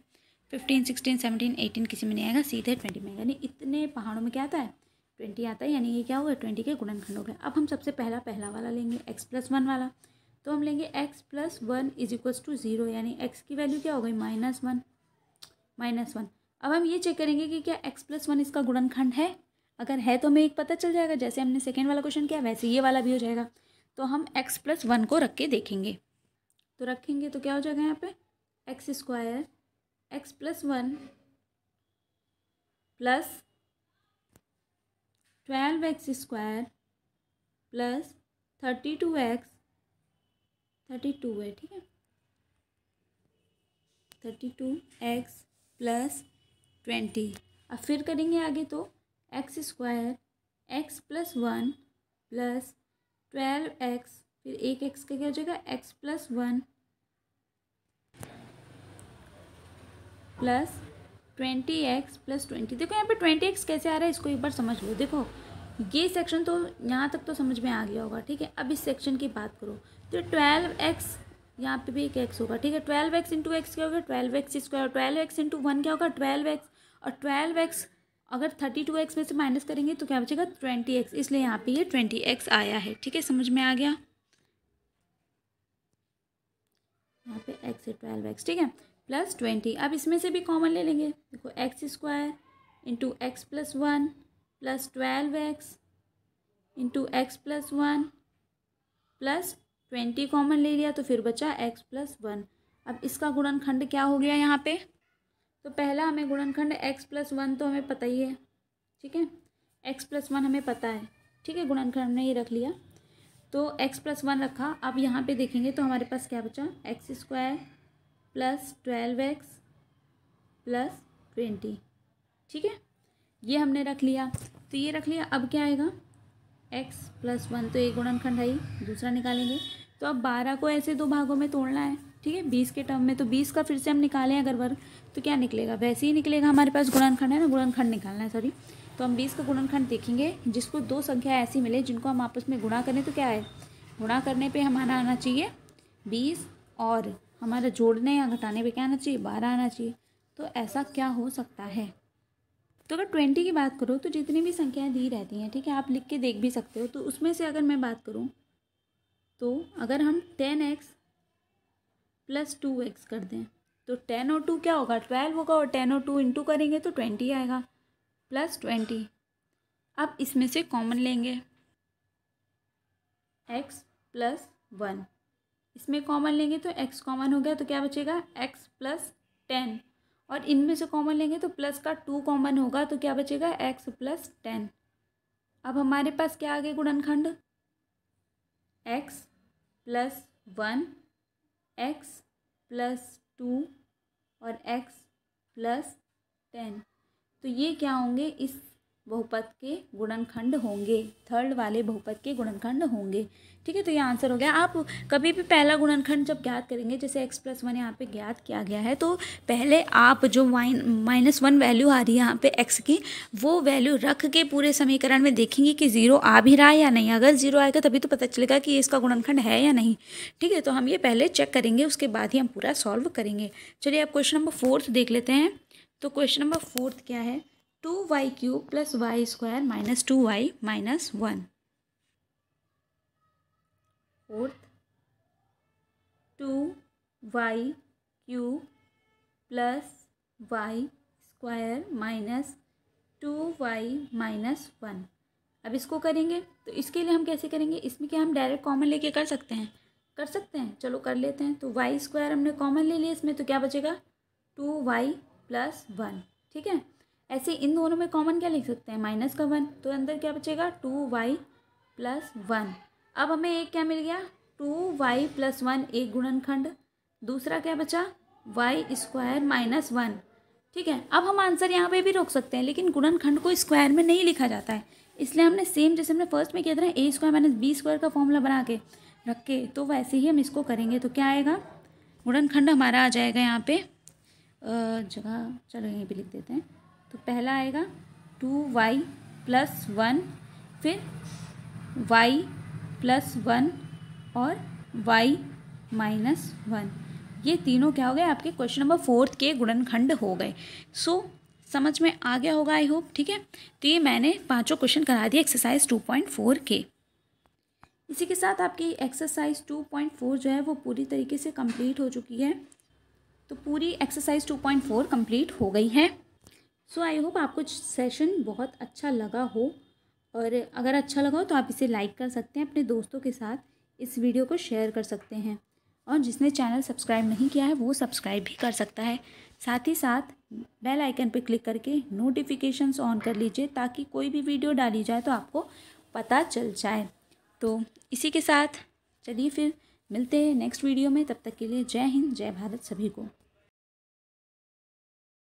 15, 16, 17, 18 किसी में नहीं आएगा, सीधे 20 में। यानी इतने पहाड़ों में क्या आता है, 20 आता है, यानी ये क्या होगा, 20 के गुणनखंड हो गया। अब हम सबसे पहला वाला लेंगे, x प्लस 1 वाला। तो हम लेंगे x plus 1 is equals to 0, यानी x की वैल्यू क्या हो गई, -1। अब हम ये चेक करेंगे कि क्या x प्लस 1 इसका गुणनखंड है। अगर है तो हमें एक पता चल जाएगा, जैसे हमने सेकेंड वाला क्वेश्चन किया वैसे ये वाला भी हो जाएगा। तो हम x प्लस 1 को रख के देखेंगे, तो रखेंगे तो क्या हो जाएगा यहाँ पे, x² x plus 1 plus 12x² plus 32x 32 है, ठीक है, 32x प्लस 20। अब फिर करेंगे आगे, तो x² x plus 1 plus 12x फिर एक x का क्या हो जाएगा, x plus 1 plus 20x plus 20। देखो यहाँ पे 20x कैसे आ रहा है, इसको एक बार समझ लो। देखो ये सेक्शन तो यहाँ तक तो समझ में आ गया होगा, ठीक है। अब इस सेक्शन की बात करो, तो 12x यहाँ पे भी एक x होगा, ठीक है। 12x इंटू एक्स क्या होगा, 12x², 12x इंटू 1 क्या होगा, 12x, और 12x अगर 32x में से माइनस करेंगे तो क्या बचेगा 20x, इसलिए यहाँ पे ये 20x आया है। ठीक है, समझ में आ गया। यहाँ पे x है 12x, ठीक है, प्लस 20। अब इसमें से भी कॉमन ले लेंगे। देखो x square into x plus 1 plus 12x into x plus 1 plus 20 common ले लिया तो फिर बचा x प्लस 1। अब इसका गुणनखंड क्या हो गया यहाँ पे? तो पहला हमें गुणनखंड x प्लस 1 तो हमें पता ही है, ठीक है, x प्लस 1 हमें पता है, ठीक है, गुणनखंड हमने ये रख लिया, तो x प्लस 1 रखा। अब यहाँ पे देखेंगे तो हमारे पास क्या बचा, x square plus 12x plus 20, ठीक है, ये हमने रख लिया। तो ये रख लिया, अब क्या आएगा, x प्लस 1, तो एक गुणनखंड है ही, दूसरा निकालेंगे। तो अब 12 को ऐसे दो भागों में तोड़ना है, ठीक है, 20 के टर्म में। तो 20 का फिर से हम निकालें अगर वर्ग, तो क्या निकलेगा, वैसे ही निकलेगा, हमारे पास गुणनखंड है ना, गुणनखंड निकालना है, सॉरी। तो हम 20 का गुणनखंड देखेंगे, जिसको दो संख्या ऐसी मिले जिनको हम आपस में गुणा करें तो क्या है, गुणा करने पे हमारा आना चाहिए 20 और हमारा जोड़ने या घटाने पे क्या आना चाहिए, 12 आना चाहिए। तो ऐसा क्या हो सकता है? तो अगर 20 की बात करो तो जितनी भी संख्याएं दी रहती हैं, ठीक है, आप लिख के देख भी सकते हो। तो उसमें से अगर मैं बात करूँ तो अगर हम 10x प्लस 2x कर दें तो 10 और 2 क्या होगा, 12 होगा, और 10 और 2 इंटू करेंगे तो 20 आएगा, प्लस 20। अब इसमें से कॉमन लेंगे x प्लस 1, इसमें कॉमन लेंगे तो x कॉमन हो गया, तो क्या बचेगा x प्लस 10, और इनमें से कॉमन लेंगे तो प्लस का 2 कॉमन होगा, तो क्या बचेगा x प्लस 10। अब हमारे पास क्या आ गया गुणनखंड, x प्लस 1, x प्लस 2 और x प्लस 10। तो ये क्या होंगे, इस बहुपद के गुणनखंड होंगे, थर्ड वाले बहुपद के गुणनखंड होंगे, ठीक है। तो ये आंसर हो गया। आप कभी भी पहला गुणनखंड जब ज्ञात करेंगे, जैसे x प्लस 1 यहाँ पे ज्ञात किया गया है, तो पहले आप जो -1 वैल्यू आ रही है यहाँ पे x की, वो वैल्यू रख के पूरे समीकरण में देखेंगे कि 0 आ भी रहा है या नहीं। अगर 0 आएगा तभी तो पता चलेगा कि इसका गुणनखंड है या नहीं, ठीक है। तो हम ये पहले चेक करेंगे, उसके बाद ही हम पूरा सॉल्व करेंगे। चलिए अब क्वेश्चन नंबर 4 देख लेते हैं। तो क्वेश्चन नंबर 4 क्या है, 2y cube plus y square minus 2y minus 1। Fourth, 2y cube plus y square minus 2y minus 1। अब इसको करेंगे तो इसके लिए हम कैसे करेंगे, इसमें क्या हम डायरेक्ट कॉमन लेके कर सकते हैं, कर सकते हैं, चलो कर लेते हैं। तो वाई स्क्वायर हमने कॉमन ले लिया इसमें, तो क्या बचेगा 2y प्लस 1, ठीक है। ऐसे इन दोनों में कॉमन क्या लिख सकते हैं, माइनस का 1, तो अंदर क्या बचेगा 2y प्लस 1। अब हमें एक क्या मिल गया, 2y प्लस 1 एक गुणनखंड, दूसरा क्या बचा वाई स्क्वायर माइनस 1, ठीक है। अब हम आंसर यहाँ पे भी रोक सकते हैं, लेकिन गुणनखंड को स्क्वायर में नहीं लिखा जाता है, इसलिए हमने सेम जैसे हमने फर्स्ट में किया था ना, ए स्क्वायर माइनस बी स्क्वायर का फॉर्मूला बना के रख के, तो वैसे ही हम इसको करेंगे। तो क्या आएगा, गुणनखंड हमारा आ जाएगा यहाँ पे जगह, चलो यहीं पे लिख देते हैं। तो पहला आएगा 2y प्लस 1, फिर y प्लस 1 और y माइनस 1। ये तीनों क्या हो गए, आपके क्वेश्चन नंबर 4 के गुणनखंड हो गए। सो समझ में आ गया होगा आई होप, ठीक है। तो ये मैंने पांचों क्वेश्चन करा दिए एक्सरसाइज 2.4 के। इसी के साथ आपकी एक्सरसाइज 2.4 जो है वो पूरी तरीके से कंप्लीट हो चुकी है। तो पूरी एक्सरसाइज 2.4 कंप्लीट हो गई है। सो आई होप आपको सेशन बहुत अच्छा लगा हो, और अगर अच्छा लगा हो तो आप इसे लाइक कर सकते हैं, अपने दोस्तों के साथ इस वीडियो को शेयर कर सकते हैं, और जिसने चैनल सब्सक्राइब नहीं किया है वो सब्सक्राइब भी कर सकता है। साथ ही साथ बेल आइकन पर क्लिक करके नोटिफिकेशंस ऑन कर लीजिए, ताकि कोई भी वीडियो डाली जाए तो आपको पता चल जाए। तो इसी के साथ चलिए फिर मिलते हैं नेक्स्ट वीडियो में, तब तक के लिए जय हिंद, जय भारत सभी को।